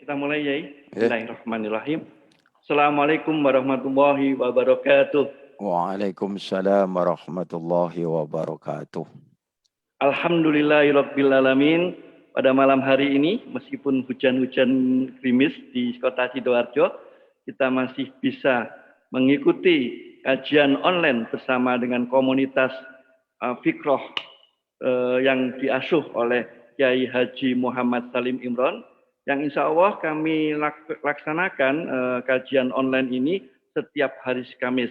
Kita mulai ya. Ya. Bismillahirrahmanirrahim. Assalamualaikum warahmatullahi wabarakatuh. Waalaikumsalam warahmatullahi wabarakatuh. Alhamdulillahirabbil alamin. Pada malam hari ini, meskipun hujan-hujan gerimis di Kota Sidoarjo, kita masih bisa mengikuti kajian online bersama dengan komunitas Fikroh yang diasuh oleh Kiai Haji Muhammad Salim Imron, yang insya Allah kami laksanakan kajian online ini setiap hari Kamis.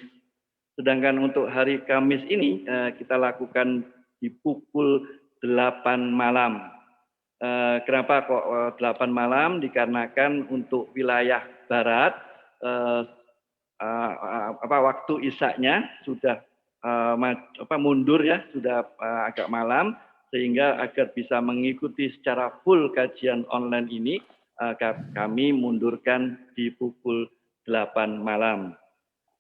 Sedangkan untuk hari Kamis ini kita lakukan di pukul 8 malam. Kenapa kok 8 malam? Dikarenakan untuk wilayah barat waktu isya-nya sudah mundur ya, sudah agak malam, sehingga agar bisa mengikuti secara full kajian online ini kami mundurkan di pukul 8 malam.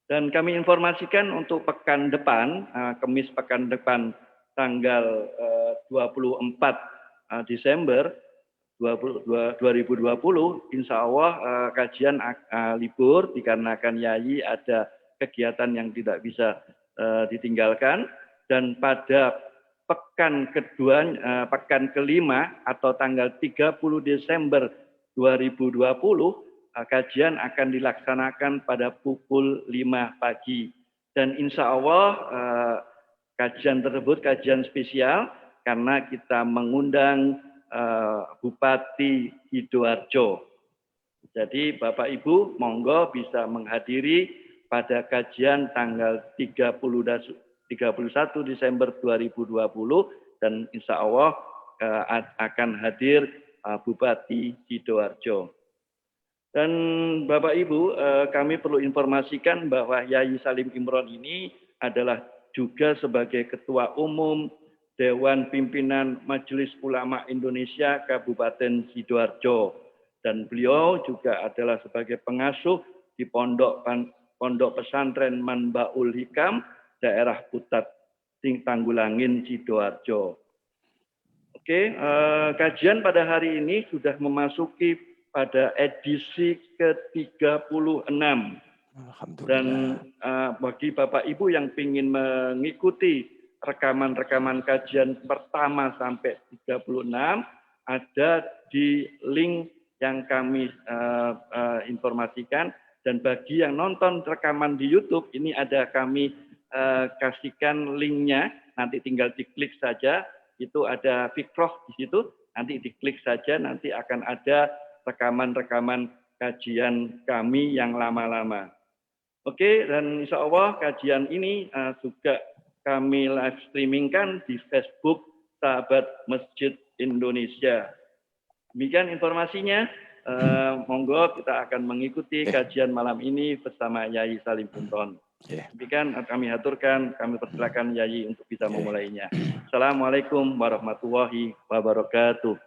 Dan kami informasikan untuk pekan depan, Kamis pekan depan tanggal 24 Desember 2020, insya Allah kajian libur dikarenakan Yayi ada kegiatan yang tidak bisa ditinggalkan. Dan pada pekan kedua, pekan kelima atau tanggal 30 Desember 2020, kajian akan dilaksanakan pada pukul 5 pagi. Dan insya Allah kajian tersebut kajian spesial karena kita mengundang Bupati Sidoarjo. Jadi Bapak Ibu monggo bisa menghadiri pada kajian tanggal 31 Desember 2020 dan insya Allah akan hadir Bupati Sidoarjo. Dan Bapak Ibu, kami perlu informasikan bahwa Yayi Salim Imron ini adalah juga sebagai Ketua Umum Dewan Pimpinan Majelis Ulama Indonesia Kabupaten Sidoarjo. Dan beliau juga adalah sebagai pengasuh di Pondok Pesantren Manbaul Hikam, daerah Putat Tanggulangin, Sidoarjo. Oke, kajian pada hari ini sudah memasuki pada edisi ke-36. Dan bagi Bapak Ibu yang ingin mengikuti rekaman-rekaman kajian pertama sampai 36, ada di link yang kami informasikan. Dan bagi yang nonton rekaman di YouTube, ini ada kami kasihkan linknya, nanti tinggal diklik saja, itu ada Fikroh di situ, nanti diklik saja, nanti akan ada rekaman-rekaman kajian kami yang lama-lama. Oke, dan insya Allah kajian ini juga kami live streamingkan di Facebook Sahabat Masjid Indonesia. Demikian informasinya. Monggo kita akan mengikuti kajian malam ini bersama Yayi Salim Imron. Demikian kami aturkan, kami persilakan Yayi untuk bisa memulainya. Assalamualaikum warahmatullahi wabarakatuh.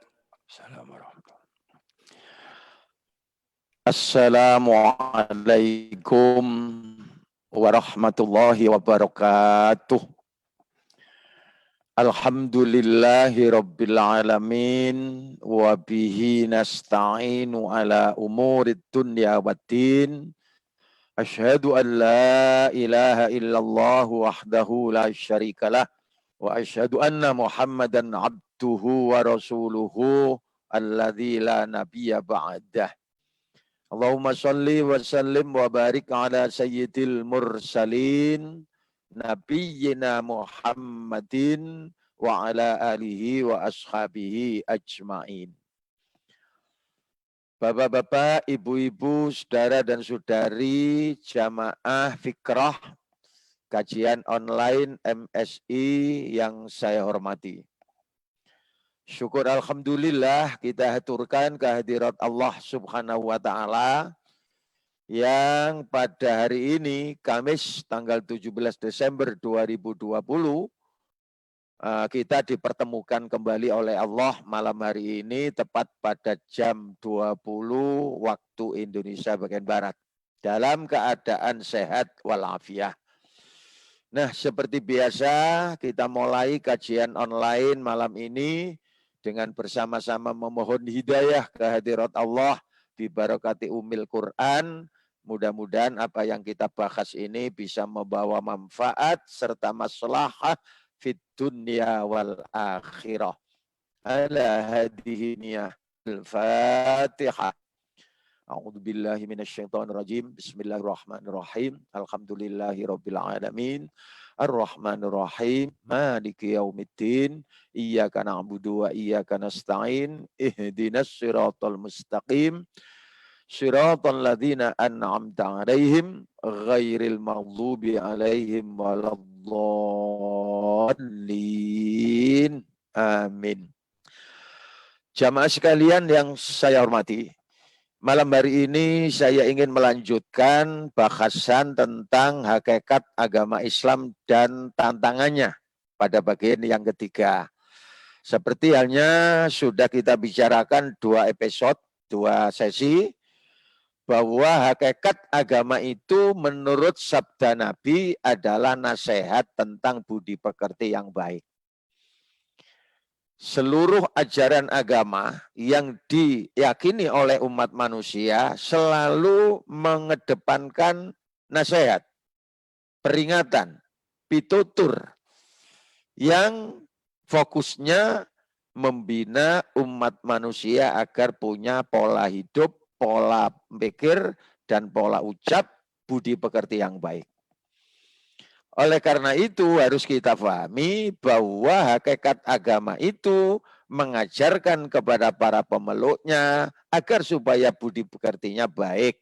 Assalamualaikum warahmatullahi wabarakatuh. Alhamdulillahi rabbil alamin wa bihi nasta'inu ala umurid dunya waddin. Asyhadu an la ilaha illallah wahdahu la syarikalah wa asyhadu anna Muhammadan abduhu wa rasuluhu alladzi la nabiyya ba'dah. Allahumma salli wa sallim wa barik ala sayyidil mursalin nabiyyina Muhammadin wa ala alihi wa ashabihi ajma'in. Bapak-bapak, ibu-ibu, saudara dan saudari jamaah Fikrah kajian online MSI yang saya hormati. Syukur alhamdulillah kita haturkan kehadirat Allah Subhanahu wa taala yang pada hari ini Kamis tanggal 17 Desember 2020 kita dipertemukan kembali oleh Allah malam hari ini tepat pada jam 20 waktu Indonesia bagian Barat dalam keadaan sehat walafiat. Nah, seperti biasa kita mulai kajian online malam ini dengan bersama-sama memohon hidayah kehadirat Allah Bibarakati Ummil Quran, mudah-mudahan apa yang kita bahas ini bisa membawa manfaat serta maslahah fid dunya wal akhirah. Ala hadhihi niyah al-Fatihah. A'udzu billahi minasyaitonir rajim. Bismillahirrahmanirrahim. Alhamdulillahirabbil alamin. Arrahmanir rahim. Maliki yaumiddin. Iyyaka na'budu wa iyyaka nasta'in. Ihdinas siratal mustaqim. Siratal ladzina an'amta 'alaihim ghairil maghdubi 'alaihim waladdallin. Amin. Jamaah sekalian yang saya hormati, malam hari ini saya ingin melanjutkan bahasan tentang hakikat agama Islam dan tantangannya pada bagian yang ketiga. Seperti halnya sudah kita bicarakan 2 episode, 2 sesi, bahwa hakikat agama itu menurut sabda Nabi adalah nasihat tentang budi pekerti yang baik. Seluruh ajaran agama yang diyakini oleh umat manusia selalu mengedepankan nasihat, peringatan, pitutur yang fokusnya membina umat manusia agar punya pola hidup, pola pikir, dan pola ucap budi pekerti yang baik. Oleh karena itu harus kita pahami bahwa hakikat agama itu mengajarkan kepada para pemeluknya agar supaya budi pekertinya baik.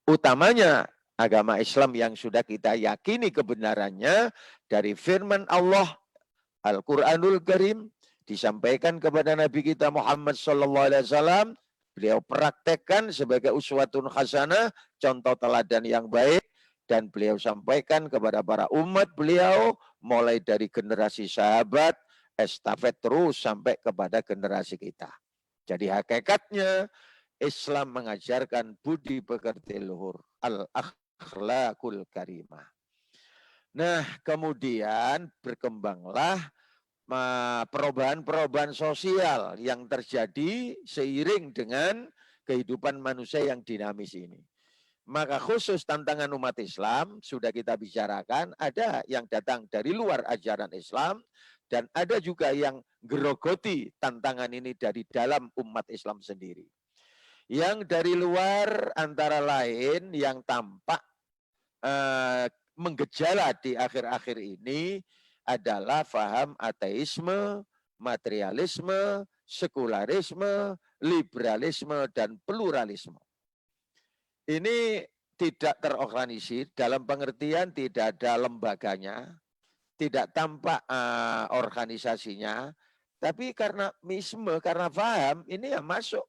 Utamanya agama Islam yang sudah kita yakini kebenarannya dari firman Allah Al-Quranul Karim disampaikan kepada Nabi kita Muhammad SAW. Beliau praktekkan sebagai uswatun hasanah, contoh teladan yang baik. Dan beliau sampaikan kepada para umat beliau mulai dari generasi sahabat, estafet terus sampai kepada generasi kita. Jadi hakikatnya Islam mengajarkan budi pekerti luhur, al-akhlaqul karimah. Nah, kemudian berkembanglah perubahan-perubahan sosial yang terjadi seiring dengan kehidupan manusia yang dinamis ini. Maka khusus tantangan umat Islam sudah kita bicarakan, ada yang datang dari luar ajaran Islam dan ada juga yang gerogoti tantangan ini dari dalam umat Islam sendiri. Yang dari luar antara lain yang tampak menggejala di akhir-akhir ini adalah faham ateisme, materialisme, sekularisme, liberalisme, dan pluralisme. Ini tidak terorganisir dalam pengertian tidak ada lembaganya, tidak tampak organisasinya, tapi karena misme, karena paham, ini yang masuk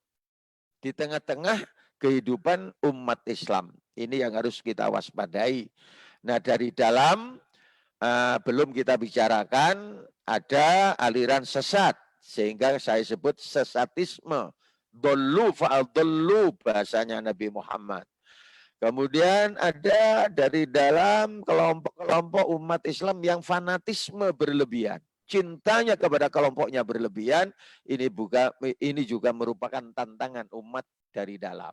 di tengah-tengah kehidupan umat Islam. Ini yang harus kita waspadai. Nah, dari dalam belum kita bicarakan ada aliran sesat, sehingga saya sebut sesatisme. Dollu fa'adollu bahasanya Nabi Muhammad. Kemudian ada dari dalam kelompok-kelompok umat Islam yang fanatisme berlebihan. Cintanya kepada kelompoknya berlebihan, ini juga merupakan tantangan umat dari dalam.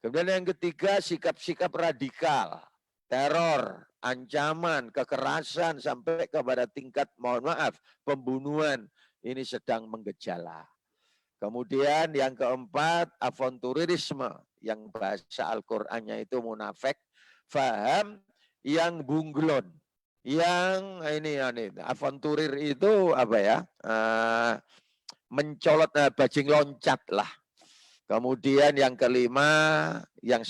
Kemudian yang ketiga, sikap-sikap radikal, teror, ancaman, kekerasan, sampai kepada tingkat, mohon maaf, pembunuhan, ini sedang menggejala. Kemudian yang keempat, avanturisme, yang bahasa Al-Qur'annya itu munafik, faham yang bunglon, yang ini avanturir itu apa ya? Mencolot bajing loncat lah. Kemudian yang kelima, yang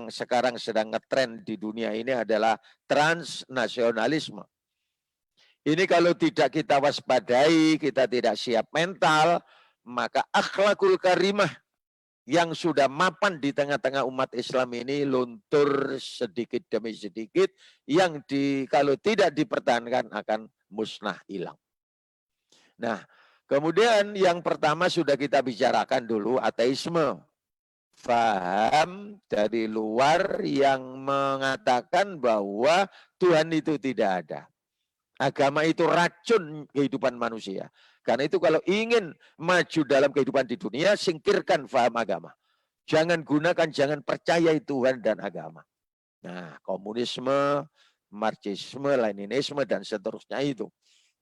sekarang sedang ngetren di dunia ini adalah transnasionalisme. Ini kalau tidak kita waspadai, kita tidak siap mental, maka akhlakul karimah yang sudah mapan di tengah-tengah umat Islam ini luntur sedikit demi sedikit, yang kalau tidak dipertahankan akan musnah, hilang. Nah, kemudian yang pertama sudah kita bicarakan dulu, ateisme. Faham dari luar yang mengatakan bahwa Tuhan itu tidak ada. Agama itu racun kehidupan manusia. Karena itu kalau ingin maju dalam kehidupan di dunia, singkirkan faham agama. Jangan gunakan, jangan percayai Tuhan dan agama. Nah, komunisme, marxisme, leninisme, dan seterusnya itu.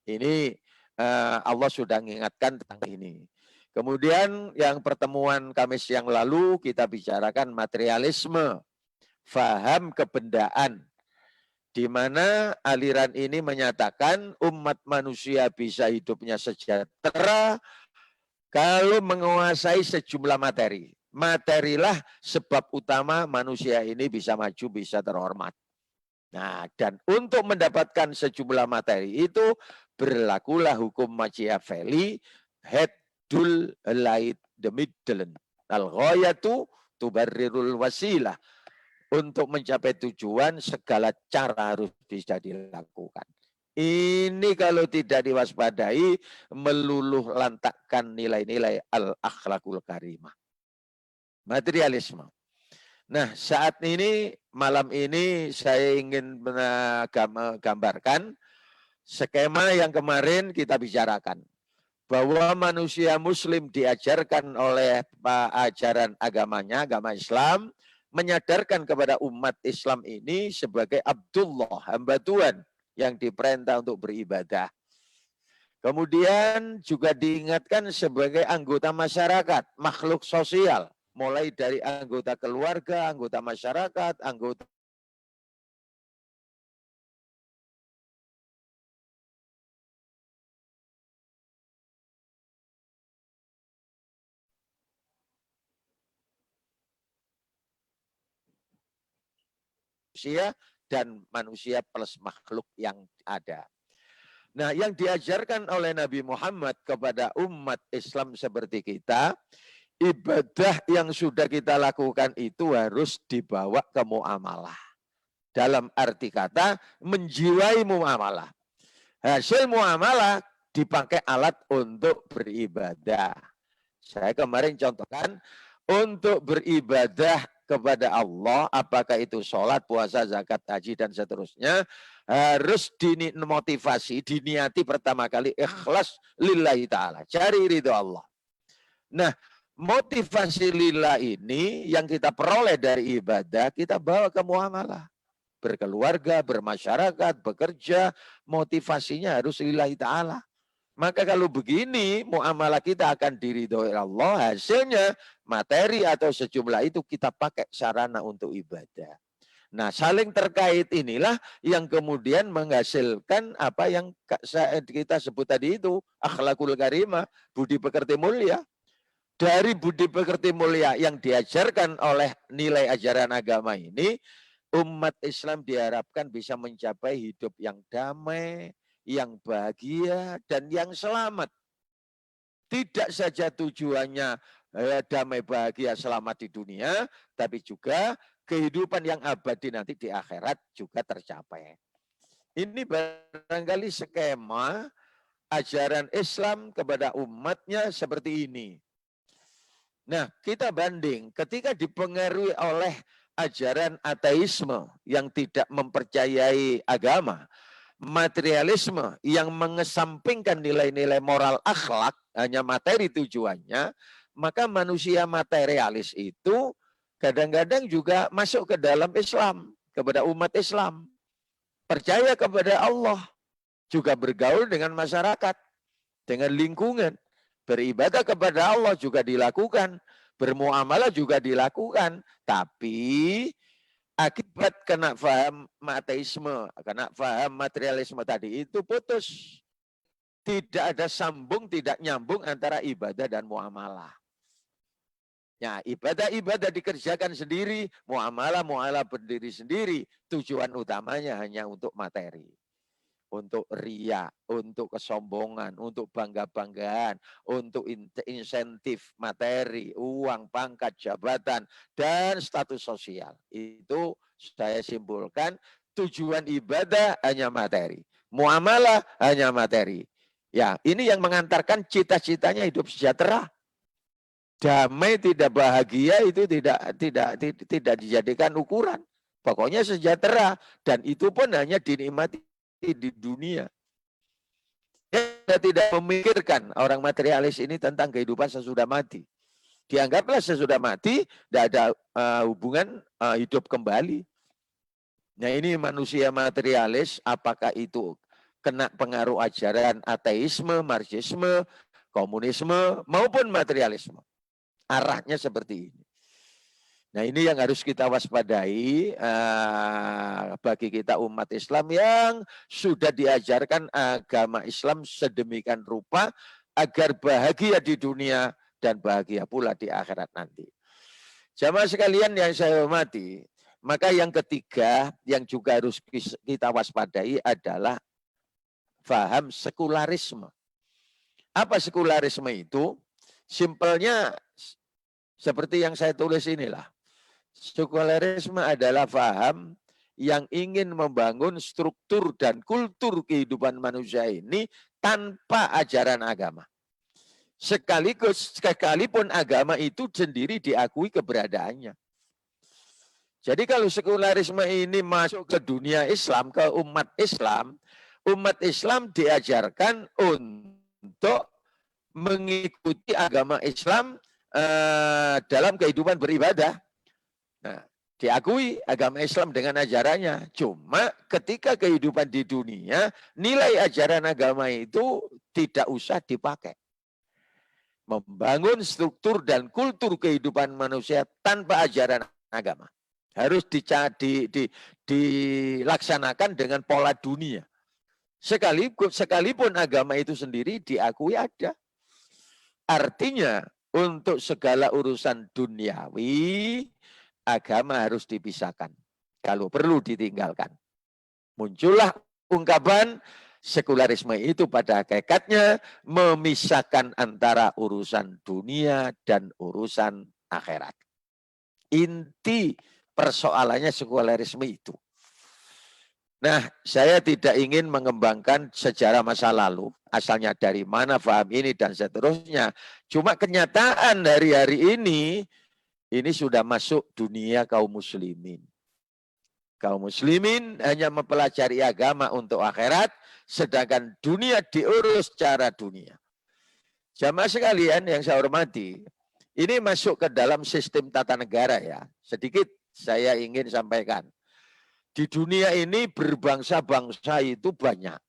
Ini Allah sudah mengingatkan tentang ini. Kemudian yang pertemuan Kamis yang lalu kita bicarakan materialisme, faham kebendaan, di mana aliran ini menyatakan umat manusia bisa hidupnya sejahtera kalau menguasai sejumlah materi. Materilah sebab utama manusia ini bisa maju, bisa terhormat. Nah, dan untuk mendapatkan sejumlah materi itu berlakulah hukum Machiavelli, head dul light the middle. Al-ghayatu tubarrirul wasilah. Untuk mencapai tujuan segala cara harus bisa dilakukan. Ini kalau tidak diwaspadai meluluh lantakkan nilai-nilai al-akhlakul karimah. Materialisme. Nah, saat ini, malam ini saya ingin menggambarkan skema yang kemarin kita bicarakan. Bahwa manusia muslim diajarkan oleh ajaran agamanya, agama Islam, menyadarkan kepada umat Islam ini sebagai Abdullah, hamba Tuhan yang diperintah untuk beribadah. Kemudian juga diingatkan sebagai anggota masyarakat, makhluk sosial. Mulai dari anggota keluarga, anggota masyarakat, anggota manusia dan manusia plus makhluk yang ada. Nah, yang diajarkan oleh Nabi Muhammad kepada umat Islam seperti kita, ibadah yang sudah kita lakukan itu harus dibawa ke muamalah. Dalam arti kata, menjiwai muamalah. Hasil muamalah dipakai alat untuk beribadah. Saya kemarin contohkan, untuk beribadah kepada Allah, apakah itu sholat, puasa, zakat, haji, dan seterusnya, harus dimotivasi, diniati pertama kali ikhlas lillahi ta'ala. Cari ridho Allah. Nah, motivasi lillah ini yang kita peroleh dari ibadah, kita bawa ke muamalah. Berkeluarga, bermasyarakat, bekerja, motivasinya harus lillahi ta'ala. Maka kalau begini, muamalah kita akan diridhoi Allah, hasilnya materi atau sejumlah itu kita pakai sarana untuk ibadah. Nah, saling terkait inilah yang kemudian menghasilkan apa yang kita sebut tadi itu, akhlakul karimah, budi pekerti mulia. Dari budi pekerti mulia yang diajarkan oleh nilai ajaran agama ini, umat Islam diharapkan bisa mencapai hidup yang damai, yang bahagia, dan yang selamat. Tidak saja tujuannya damai, bahagia, selamat di dunia, tapi juga kehidupan yang abadi nanti di akhirat juga tercapai. Ini barangkali skema ajaran Islam kepada umatnya seperti ini. Nah, kita banding ketika dipengaruhi oleh ajaran ateisme yang tidak mempercayai agama, materialisme yang mengesampingkan nilai-nilai moral akhlak, hanya materi tujuannya, maka manusia materialis itu kadang-kadang juga masuk ke dalam Islam, kepada umat Islam. Percaya kepada Allah, juga bergaul dengan masyarakat, dengan lingkungan. Beribadah kepada Allah juga dilakukan, bermuamalah juga dilakukan, tapi akibat kena paham ateisme, kena paham materialisme tadi itu putus. Tidak ada sambung, tidak nyambung antara ibadah dan muamalah. Ya, ibadah-ibadah dikerjakan sendiri, muamalah berdiri sendiri. Tujuan utamanya hanya untuk materi. Untuk ria, untuk kesombongan, untuk bangga-banggaan, untuk insentif materi, uang, pangkat, jabatan, dan status sosial. Itu saya simpulkan, tujuan ibadah hanya materi. Muamalah hanya materi. Ya, ini yang mengantarkan cita-citanya hidup sejahtera. Damai tidak bahagia itu tidak dijadikan ukuran. Pokoknya sejahtera, dan itu pun hanya dinikmati di dunia. Dia tidak memikirkan, orang materialis ini, tentang kehidupan sesudah mati. Dianggaplah sesudah mati, tidak ada hubungan hidup kembali. Nah ini manusia materialis, apakah itu kena pengaruh ajaran ateisme, marxisme, komunisme, maupun materialisme. Arahnya seperti ini. Nah ini yang harus kita waspadai bagi kita umat Islam yang sudah diajarkan agama Islam sedemikian rupa agar bahagia di dunia dan bahagia pula di akhirat nanti. Jamaah sekalian yang saya hormati, maka yang ketiga yang juga harus kita waspadai adalah paham sekularisme. Apa sekularisme itu? Simpelnya seperti yang saya tulis inilah. Sekularisme adalah paham yang ingin membangun struktur dan kultur kehidupan manusia ini tanpa ajaran agama. Sekalipun agama itu sendiri diakui keberadaannya. Jadi kalau sekularisme ini masuk ke dunia Islam, ke umat Islam diajarkan untuk mengikuti agama Islam dalam kehidupan beribadah. Nah, diakui agama Islam dengan ajarannya. Cuma ketika kehidupan di dunia, nilai ajaran agama itu tidak usah dipakai. Membangun struktur dan kultur kehidupan manusia tanpa ajaran agama. Harus dilaksanakan dengan pola dunia. Sekalipun agama itu sendiri diakui ada. Artinya untuk segala urusan duniawi, agama harus dipisahkan. Kalau perlu ditinggalkan. Muncullah ungkapan sekularisme itu pada hakikatnya memisahkan antara urusan dunia dan urusan akhirat. Inti persoalannya sekularisme itu. Nah, saya tidak ingin mengembangkan sejarah masa lalu, asalnya dari mana paham ini dan seterusnya. Cuma kenyataan hari-hari ini sudah masuk dunia kaum muslimin. Kaum muslimin hanya mempelajari agama untuk akhirat, sedangkan dunia diurus secara dunia. Jamaah sekalian yang saya hormati, ini masuk ke dalam sistem tata negara ya. Sedikit saya ingin sampaikan. Di dunia ini berbangsa-bangsa itu banyak.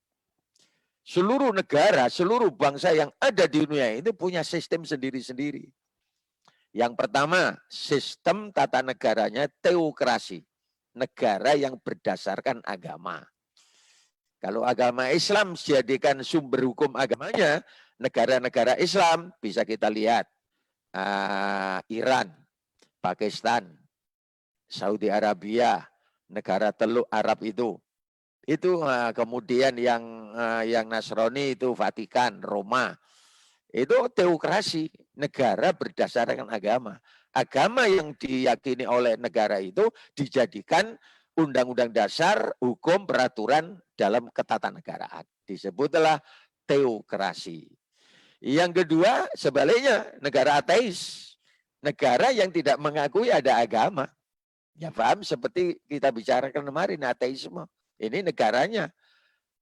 Seluruh negara, seluruh bangsa yang ada di dunia ini punya sistem sendiri-sendiri. Yang pertama, sistem tata negaranya teokrasi. Negara yang berdasarkan agama. Kalau agama Islam dijadikan sumber hukum agamanya, negara-negara Islam bisa kita lihat. Iran, Pakistan, Saudi Arabia, negara Teluk Arab itu kemudian yang Nasrani itu Vatikan, Roma, itu teokrasi, negara berdasarkan agama. Agama yang diyakini oleh negara itu dijadikan undang-undang dasar, hukum, peraturan dalam ketatanegaraan. Disebutlah teokrasi. Yang kedua, sebaliknya, negara ateis, negara yang tidak mengakui ada agama. Ya paham seperti kita bicarakan kemarin ateisme. Ini negaranya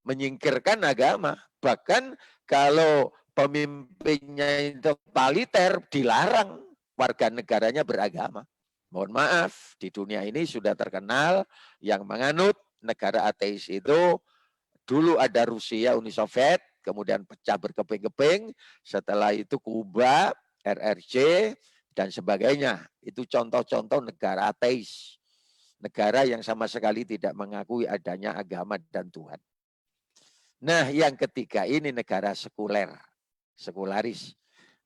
menyingkirkan agama. Bahkan kalau pemimpinnya itu totaliter dilarang warga negaranya beragama. Mohon maaf, di dunia ini sudah terkenal yang menganut negara ateis itu dulu ada Rusia, Uni Soviet, kemudian pecah berkeping-keping, setelah itu Kuba, RRC, dan sebagainya. Itu contoh-contoh negara ateis. Negara yang sama sekali tidak mengakui adanya agama dan Tuhan. Nah, yang ketiga ini negara sekuler, sekularis.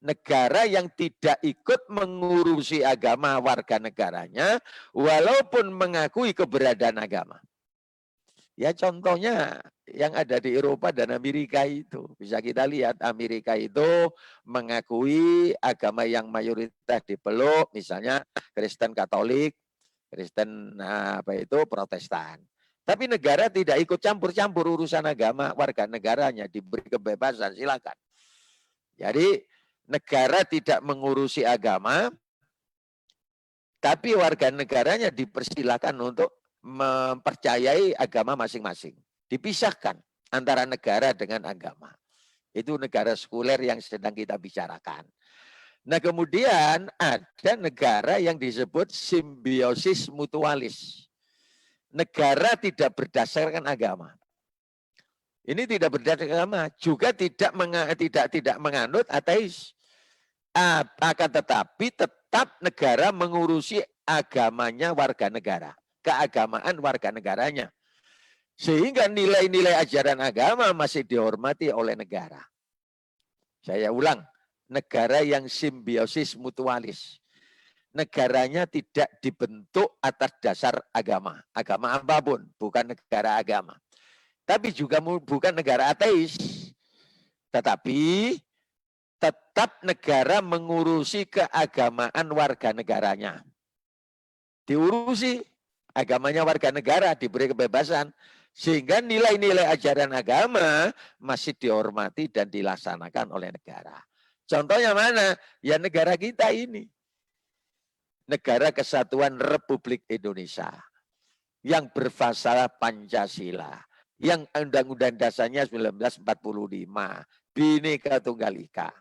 Negara yang tidak ikut mengurusi agama warga negaranya, walaupun mengakui keberadaan agama. Ya contohnya yang ada di Eropa dan Amerika itu. Bisa kita lihat Amerika itu mengakui agama yang mayoritas dipeluk, misalnya Kristen Katolik, Kristen Protestan. Tapi negara tidak ikut campur-campur urusan agama warga negaranya, diberi kebebasan, silakan. Jadi negara tidak mengurusi agama, tapi warga negaranya dipersilakan untuk mempercayai agama masing-masing. Dipisahkan antara negara dengan agama. Itu negara sekuler yang sedang kita bicarakan. Nah, kemudian ada negara yang disebut simbiosis mutualis. Negara tidak berdasarkan agama. Ini tidak berdasarkan agama, juga tidak menganut ateis. Akan tetapi tetap negara mengurusi agamanya warga negara, keagamaan warga negaranya. Sehingga nilai-nilai ajaran agama masih dihormati oleh negara. Saya ulang, negara yang simbiosis mutualis. Negaranya tidak dibentuk atas dasar agama. Agama apapun, bukan negara agama. Tapi juga bukan negara ateis. Tetapi tetap negara mengurusi keagamaan warga negaranya. Diurusi agamanya warga negara, diberi kebebasan. Sehingga nilai-nilai ajaran agama masih dihormati dan dilaksanakan oleh negara. Contohnya mana? Ya negara kita ini. Negara Kesatuan Republik Indonesia. Yang berfasal Pancasila. Yang Undang-Undang Dasarnya 1945. Bhinneka Tunggal Ika.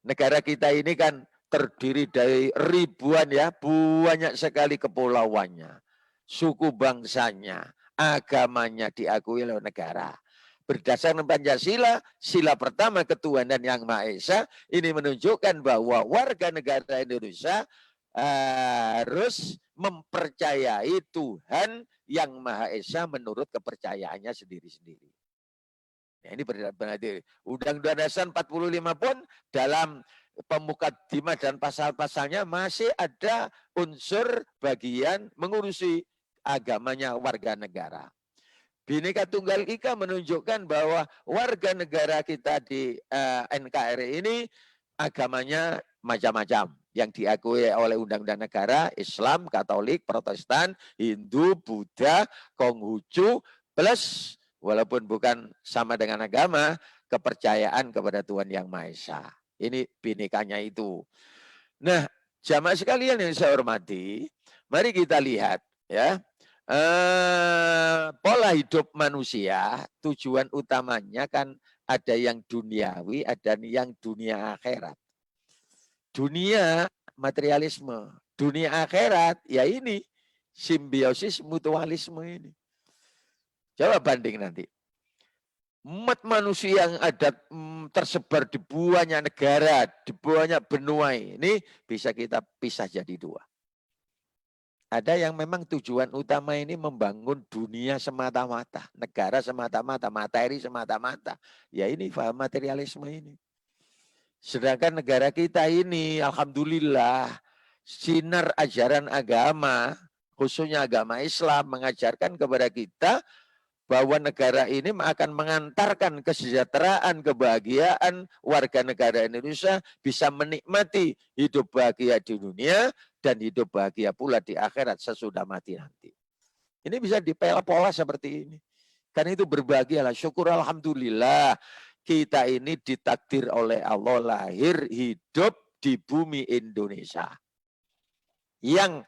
Negara kita ini kan terdiri dari ribuan ya, banyak sekali kepulauannya. Suku bangsanya. Agamanya diakui oleh negara. Berdasarkan Pancasila, sila pertama ketuhanan yang Maha Esa, ini menunjukkan bahwa warga negara Indonesia harus mempercayai Tuhan yang Maha Esa menurut kepercayaannya sendiri-sendiri. Nah, ini berarti Undang-Undang Dasar 45 pun dalam pemukadimah dan pasal-pasalnya masih ada unsur bagian mengurusi agamanya warga negara. Bhinneka Tunggal Ika menunjukkan bahwa warga negara kita di NKRI ini agamanya macam-macam yang diakui oleh undang-undang negara, Islam, Katolik, Protestan, Hindu, Buddha, Konghucu, plus walaupun bukan sama dengan agama, kepercayaan kepada Tuhan Yang Maha Esa. Ini binekanya itu. Nah, jamaah sekalian yang saya hormati, mari kita lihat ya. Pola hidup manusia, tujuan utamanya kan ada yang duniawi, ada yang dunia akhirat. Dunia materialisme, dunia akhirat ya ini simbiosis mutualisme ini. Coba banding nanti. Umat manusia yang ada tersebar di banyak negara, di banyak benua ini bisa kita pisah jadi dua. Ada yang memang tujuan utama ini membangun dunia semata-mata, negara semata-mata, materi semata-mata. Ya ini paham materialisme ini. Sedangkan negara kita ini, alhamdulillah, sinar ajaran agama, khususnya agama Islam, mengajarkan kepada kita bahwa negara ini akan mengantarkan kesejahteraan, kebahagiaan warga negara Indonesia bisa menikmati hidup bahagia di dunia dan hidup bahagia pula di akhirat sesudah mati nanti. Ini bisa dipola seperti ini. Karena itu berbahagialah, syukur alhamdulillah kita ini ditakdir oleh Allah lahir hidup di bumi Indonesia. Yang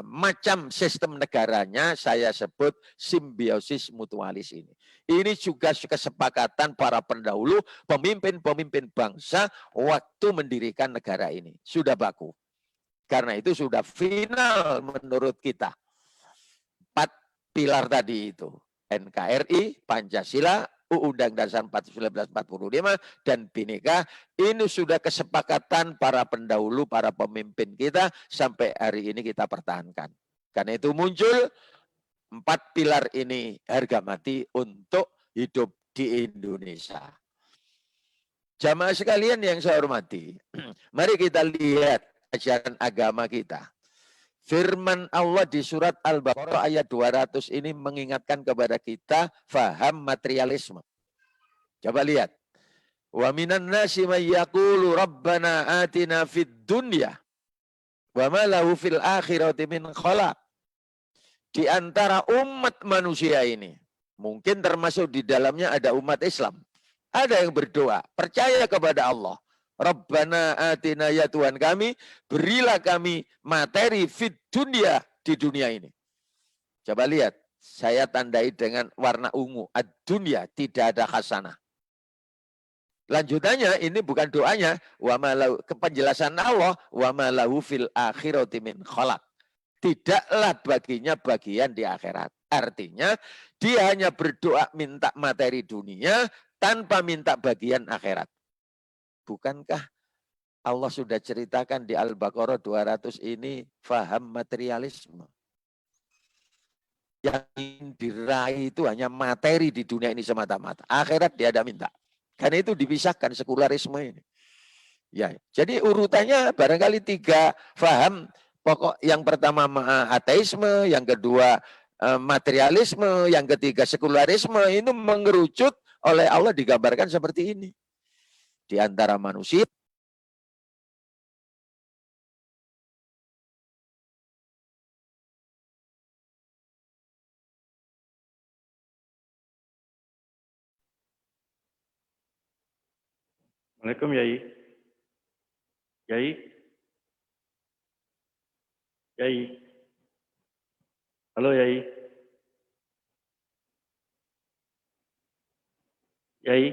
macam sistem negaranya saya sebut simbiosis mutualis ini. Ini juga kesepakatan para pendahulu, pemimpin-pemimpin bangsa waktu mendirikan negara ini. Sudah baku. Karena itu sudah final menurut kita. 4 pilar tadi itu. NKRI, Pancasila, Undang-Undang Dasar 1945 dan Bhinneka, ini sudah kesepakatan para pendahulu, para pemimpin kita sampai hari ini kita pertahankan. Karena itu muncul 4 pilar ini harga mati untuk hidup di Indonesia. Jamaah sekalian yang saya hormati, mari kita lihat ajaran agama kita. Firman Allah di surat Al-Baqarah ayat 200 ini mengingatkan kepada kita faham materialisme. Coba lihat. Wa minan nasi may yaqulu rabbana atina fid dunya wa ma lahu fil akhirati min khalaq. Di antara umat manusia ini, mungkin termasuk di dalamnya ada umat Islam. Ada yang berdoa, percaya kepada Allah. Rabbana atina ya Tuhan kami, berilah kami materi fit dunia di dunia ini. Coba lihat, saya tandai dengan warna ungu. Ad-dunya tidak ada hasanah. Lanjutannya ini bukan doanya, wa malau penjelasan Allah, wa malahu fil akhirati min khalaq. Tidaklah baginya bagian di akhirat. Artinya dia hanya berdoa minta materi dunia tanpa minta bagian akhirat. Bukankah Allah sudah ceritakan di Al-Baqarah 200 ini faham materialisme. Yang ingin diraih itu hanya materi di dunia ini semata-mata. Akhirat dia ada minta. Karena itu dipisahkan sekularisme ini. Ya, jadi urutannya barangkali 3 faham. Pokok yang pertama ateisme, yang kedua materialisme, yang ketiga sekularisme. Ini mengerucut oleh Allah digambarkan seperti ini. Di antara manusia. Assalamualaikum Yai. Yai. Yai. Halo Yai. Yai.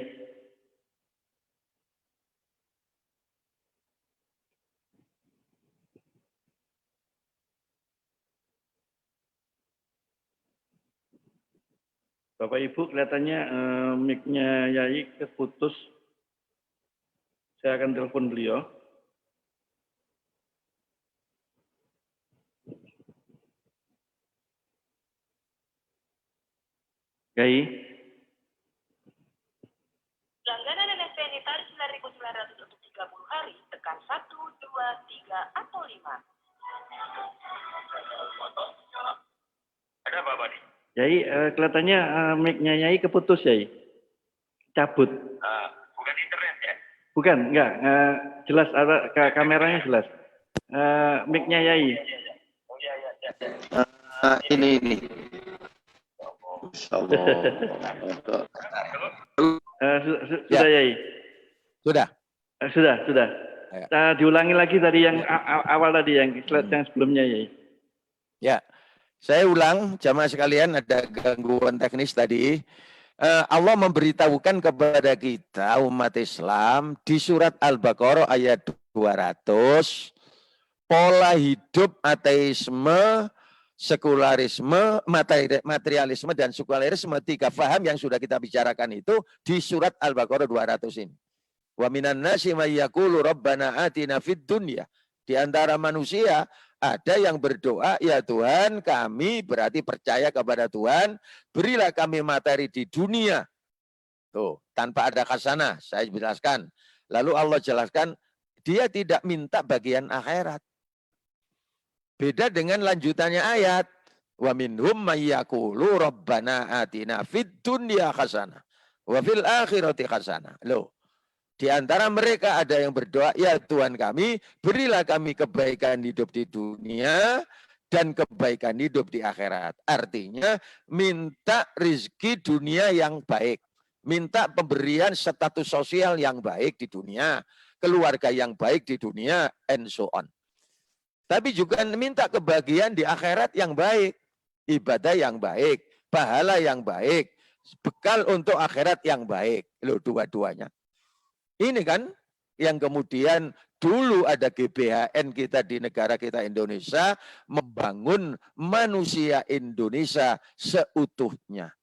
Bapak Ibu kelihatannya mic-nya Yai keputus. Saya akan telepon beliau. Yai. Langganan NSP Nitar 9.900 untuk 30 hari, tekan 1, 2, 3, atau 5. Ada apa, Pak? Yai, kelihatannya mic-nya Yai keputus, Yai. Cabut. Bukan internet ya? Bukan, enggak. Jelas, kameranya jelas. Mic-nya Yai. Oh iya. Ini. Sudah, Yai? Sudah. Sudah. Diulangi lagi tadi yang awal tadi, yang slide yang sebelumnya, Yai. Ya, saya ulang, jamaah sekalian, ada gangguan teknis tadi. Allah memberitahukan kepada kita umat Islam di surat Al-Baqarah ayat 200, pola hidup ateisme, sekularisme, materialisme, dan sekularisme, 3 faham yang sudah kita bicarakan itu di surat Al-Baqarah 200 ini. Wa minan nasi may yaqulu rabbana atina fid dunya. Di antara manusia ada yang berdoa, ya Tuhan kami berarti percaya kepada Tuhan, berilah kami materi di dunia. Tuh, tanpa ada khasanah, saya jelaskan. Lalu Allah jelaskan, dia tidak minta bagian akhirat. Beda dengan lanjutannya ayat. Wa minhum may yaqulu rabbana atina fid dunya hasanah wa fil akhirati hasanah. Loh, di antara mereka ada yang berdoa, ya Tuhan kami, berilah kami kebaikan hidup di dunia dan kebaikan hidup di akhirat. Artinya minta rizki dunia yang baik. Minta pemberian status sosial yang baik di dunia. Keluarga yang baik di dunia, and so on. Tapi juga minta kebahagiaan di akhirat yang baik. Ibadah yang baik, pahala yang baik, bekal untuk akhirat yang baik. Loh, dua-duanya. Ini kan yang kemudian dulu ada GBHN kita di negara kita Indonesia, membangun manusia Indonesia seutuhnya.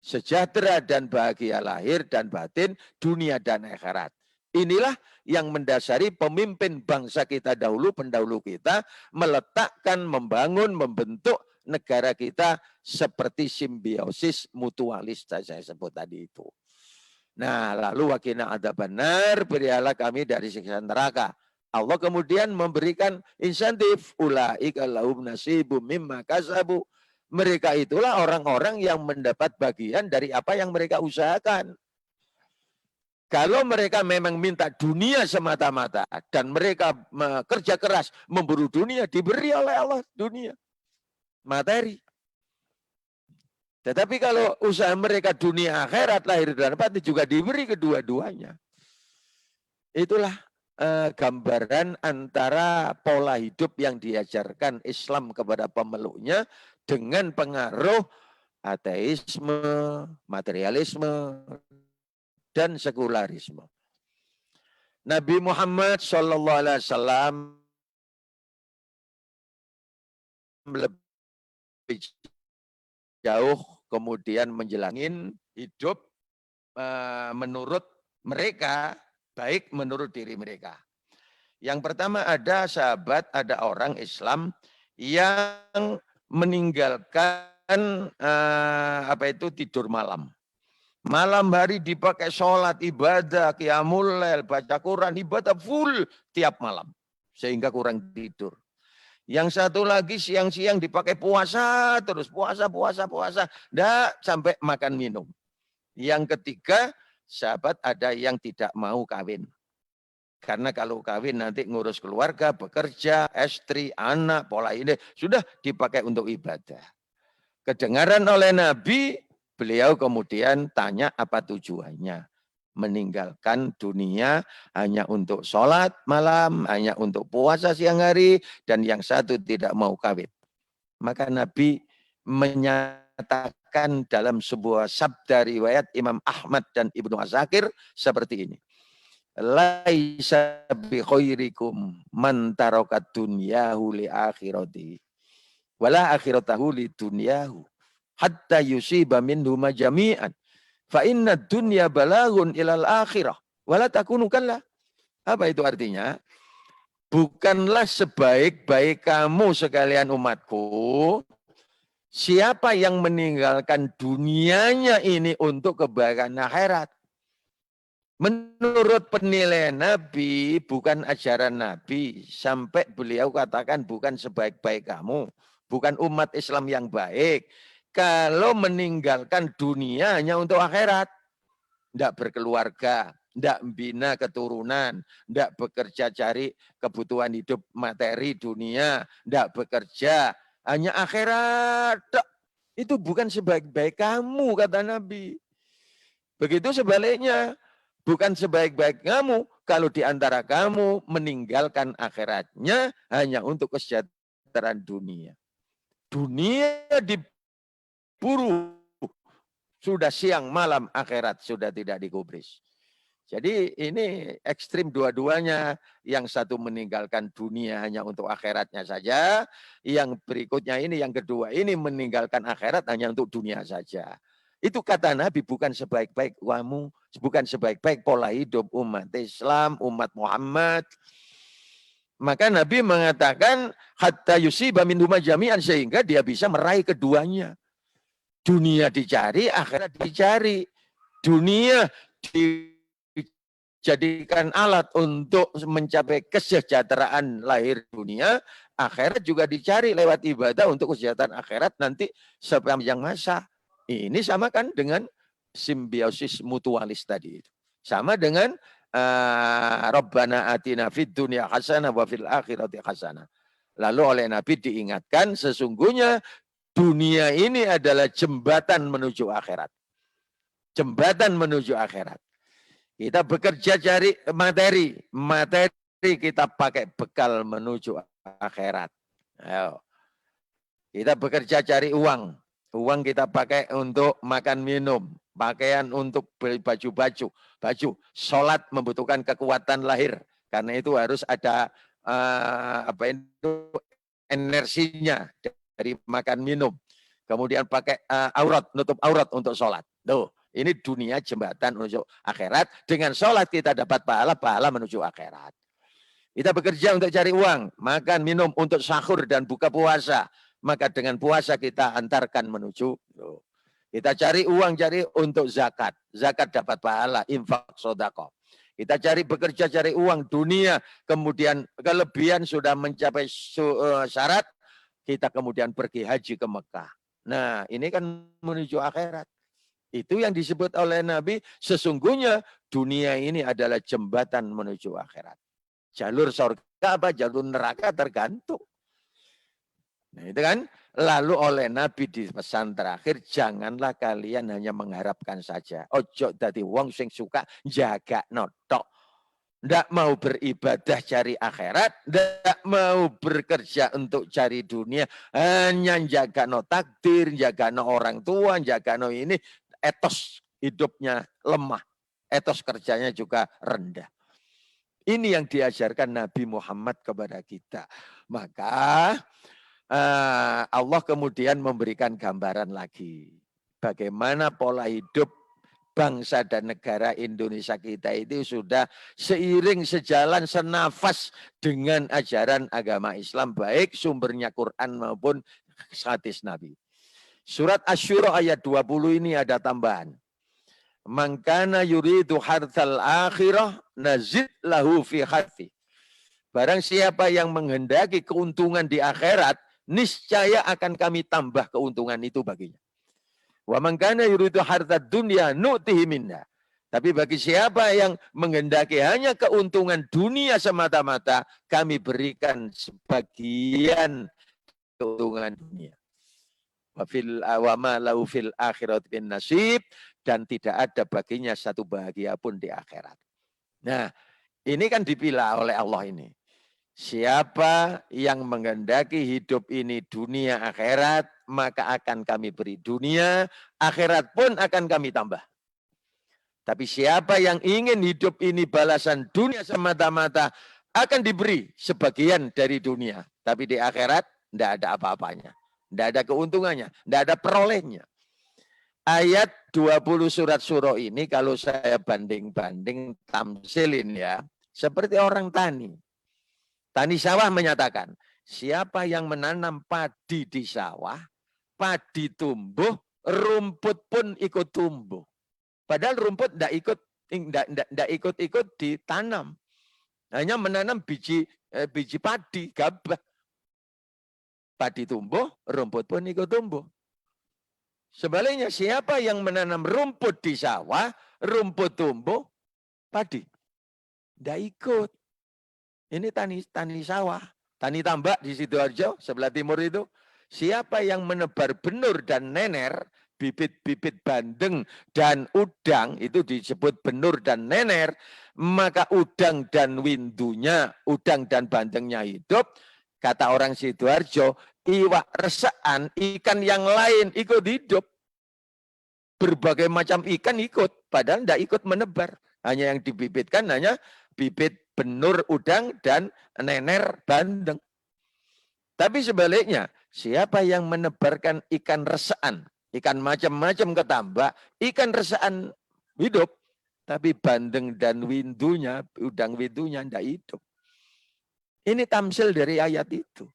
Sejahtera dan bahagia lahir dan batin, dunia dan akhirat. Inilah yang mendasari pemimpin bangsa kita dahulu, pendahulu kita, meletakkan, membangun, membentuk negara kita seperti simbiosis mutualis saya sebut tadi itu. Nah, lalu wakina ada benar, berilah kami dari siksa neraka. Allah kemudian memberikan insentif, ulaika lahum nasibum mimma kasabu. Mereka itulah orang-orang yang mendapat bagian dari apa yang mereka usahakan. Kalau mereka memang minta dunia semata-mata dan mereka kerja keras memburu dunia, diberi oleh Allah dunia, materi. Tetapi kalau usaha mereka dunia akhirat, lahir dan batin juga diberi kedua-duanya. Itulah gambaran antara pola hidup yang diajarkan Islam kepada pemeluknya dengan pengaruh ateisme, materialisme, dan sekularisme. Nabi Muhammad Shallallahu Alaihi Wasallam lebih jauh kemudian menjelangin hidup menurut mereka, baik menurut diri mereka. Yang pertama ada sahabat, ada orang Islam yang meninggalkan tidur malam. Malam hari dipakai sholat, ibadah, qiyamul lail, baca Quran, ibadah full tiap malam. Sehingga kurang tidur. Yang satu lagi siang-siang dipakai puasa terus. Puasa. Nggak sampai makan minum. Yang ketiga, sahabat ada yang tidak mau kawin. Karena kalau kawin nanti ngurus keluarga, bekerja, istri, anak, pola ini. Sudah dipakai untuk ibadah. Kedengaran oleh Nabi, beliau kemudian tanya apa tujuannya. Meninggalkan dunia hanya untuk sholat malam, hanya untuk puasa siang hari, dan yang satu tidak mau kawin. Maka Nabi menyatakan dalam sebuah sabda riwayat Imam Ahmad dan Ibnu Asakir seperti ini. Laisa bi khairikum man tarakat dunyahu li akhirati wala akhiratahu li dunyahu hatta yusiba minhu jami'an. Fa inna dunya balagun ilal akhirah. Wala takunu kallah. Apa itu artinya? Bukanlah sebaik-baik kamu sekalian umatku. Siapa yang meninggalkan dunianya ini untuk kebaikan akhirat. Menurut penilaian Nabi, bukan ajaran Nabi. Sampai beliau katakan bukan sebaik-baik kamu. Bukan umat Islam yang baik. Kalau meninggalkan dunia hanya untuk akhirat. Tidak berkeluarga, tidak membina keturunan, tidak bekerja cari kebutuhan hidup materi dunia, tidak bekerja, hanya akhirat. Itu bukan sebaik-baik kamu, kata Nabi. Begitu sebaliknya, bukan sebaik-baik kamu kalau di antara kamu meninggalkan akhiratnya hanya untuk kesejahteraan dunia. Dunia diburu, sudah siang malam akhirat sudah tidak digubris. Jadi ini ekstrim dua-duanya. Yang satu meninggalkan dunia hanya untuk akhiratnya saja. Yang berikutnya ini, yang kedua ini meninggalkan akhirat hanya untuk dunia saja. Itu kata Nabi bukan sebaik-baik kamu, bukan sebaik-baik pola hidup umat Islam, umat Muhammad. Maka Nabi mengatakan hatta yusiba min huma jami'an, sehingga dia bisa meraih keduanya. Dunia dicari, akhirat dicari. Dunia dijadikan alat untuk mencapai kesejahteraan lahir dunia. Akhirat juga dicari lewat ibadah untuk kesejahteraan akhirat nanti sepanjang masa. Ini sama kan dengan simbiosis mutualis tadi. Sama dengan Rabbana atina fid dunya hasanah wa fil akhirati hasanah. Lalu oleh Nabi diingatkan sesungguhnya dunia ini adalah jembatan menuju akhirat. Jembatan menuju akhirat. Kita bekerja cari materi. Materi kita pakai bekal menuju akhirat. Ayo. Kita bekerja cari uang. Uang kita pakai untuk makan minum. Pakaian untuk beli baju-baju. Baju. Sholat membutuhkan kekuatan lahir. Karena itu harus ada energinya. Dari makan minum. Kemudian pakai aurat, nutup aurat untuk sholat. Tuh, ini dunia jembatan menuju akhirat. Dengan sholat kita dapat pahala menuju akhirat. Kita bekerja untuk cari uang, makan, minum untuk sahur dan buka puasa. Maka dengan puasa kita antarkan menuju. Tuh. Kita cari uang, cari untuk zakat. Zakat dapat pahala, infak, sodako. Kita bekerja, cari uang dunia. Kemudian kelebihan sudah mencapai syarat. Kita kemudian pergi haji ke Mekah. Nah, ini kan menuju akhirat. Itu yang disebut oleh Nabi, sesungguhnya dunia ini adalah jembatan menuju akhirat. Jalur surga apa jalur neraka tergantung. Nah, itu kan. Lalu oleh Nabi di pesan terakhir, janganlah kalian hanya mengharapkan saja. Ojo dadi wong sing suka jaga notok. Tidak mau beribadah cari akhirat, tidak mau bekerja untuk cari dunia, hanya jaga no takdir, jaga no orang tua, jaga no ini, etos hidupnya lemah, etos kerjanya juga rendah. Ini yang diajarkan Nabi Muhammad kepada kita. Maka Allah kemudian memberikan gambaran lagi. Bagaimana pola hidup bangsa dan negara Indonesia kita itu sudah seiring sejalan senafas dengan ajaran agama Islam, baik sumbernya Quran maupun hadis Nabi. Surat Asy-Syura ayat 20 ini ada tambahan. Man kana yuridu hartsal akhirah nazid lahu fi harthi. Barang siapa yang menghendaki keuntungan di akhirat, niscaya akan kami tambah keuntungan itu baginya. Wa man kana yuridu hartsad dunya nu'tihi minha. Tapi bagi siapa yang menghendaki hanya keuntungan dunia semata-mata, kami berikan sebagian keuntungan dunia. Wa fil awama lau fil akhirat bin nasib, dan tidak ada baginya satu bahagia pun di akhirat. Nah, ini kan dipilah oleh Allah ini. Siapa yang menghendaki hidup ini dunia akhirat, maka akan kami beri dunia, akhirat pun akan kami tambah. Tapi siapa yang ingin hidup ini balasan dunia semata-mata, akan diberi sebagian dari dunia. Tapi di akhirat tidak ada apa-apanya. Tidak ada keuntungannya, tidak ada perolehnya. Ayat 20 surat Syura ini kalau saya banding-banding tamsilin ya, seperti orang tani. Tani sawah menyatakan, siapa yang menanam padi di sawah, padi tumbuh, rumput pun ikut tumbuh. Padahal rumput tidak ikut ditanam. Hanya menanam biji padi, gabah. Padi tumbuh, rumput pun ikut tumbuh. Sebaliknya, siapa yang menanam rumput di sawah, rumput tumbuh, padi tidak ikut. Ini tani sawah, tani tambak di Sidoarjo, sebelah timur itu. Siapa yang menebar benur dan nener, bibit-bibit bandeng dan udang, itu disebut benur dan nener, maka udang dan windunya, udang dan bandengnya hidup. Kata orang Sidoarjo, iwak resaan, ikan yang lain ikut hidup. Berbagai macam ikan ikut, padahal tidak ikut menebar. Hanya yang dibibitkan, hanya bibit benur udang dan nener bandeng. Tapi sebaliknya, siapa yang menebarkan ikan resaan, ikan macam-macam ke tambak, ikan resaan hidup, tapi bandeng dan windunya, udang windunya tidak hidup. Ini tamsil dari ayat itu.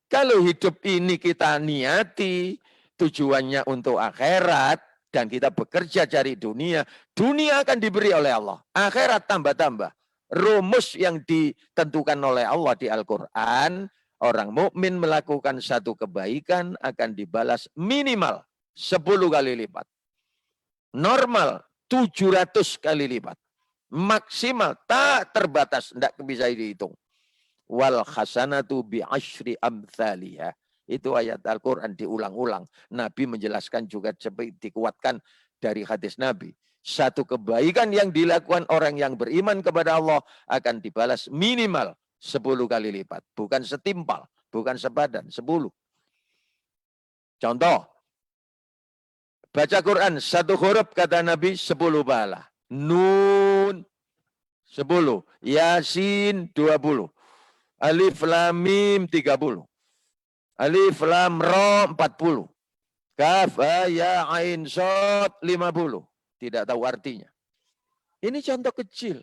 Kalau hidup ini kita niati, tujuannya untuk akhirat, dan kita bekerja cari dunia, dunia akan diberi oleh Allah. Akhirat tambah-tambah. Rumus yang ditentukan oleh Allah di Al-Quran, orang mukmin melakukan satu kebaikan akan dibalas minimal 10 kali lipat. Normal 700 kali lipat. Maksimal tak terbatas, tidak bisa dihitung. Wal hasanatu bi asyri amthaliha. Itu ayat Al-Quran diulang-ulang. Nabi menjelaskan juga dikuatkan dari hadis Nabi. Satu kebaikan yang dilakukan orang yang beriman kepada Allah akan dibalas minimal 10 kali lipat. Bukan setimpal, bukan sepadan, 10. Contoh, baca Quran, satu huruf kata Nabi 10 pahala. Nun 10, Yasin 20, Alif Lam Mim 30, Alif Lam Ra 40, Kaf Ya Ain Shad 50. Tidak tahu artinya. Ini contoh kecil.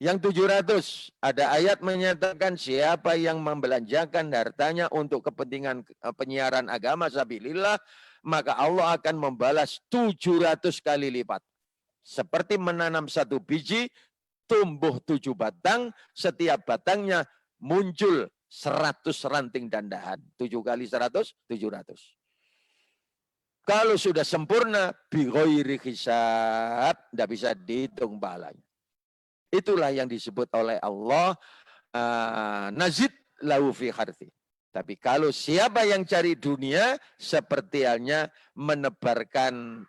Yang 700, ada ayat menyatakan siapa yang membelanjakan hartanya untuk kepentingan penyiaran agama sabilillah, maka Allah akan membalas 700 kali lipat. Seperti menanam satu biji, tumbuh 7 batang, setiap batangnya muncul 100 ranting dan dahan. 7 kali 100, 700. Kalau sudah sempurna, bighairi hisab, tidak bisa dihitung pahalanya. Itulah yang disebut oleh Allah, nazid lahu fi harthi. Tapi kalau siapa yang cari dunia, seperti halnya menebarkan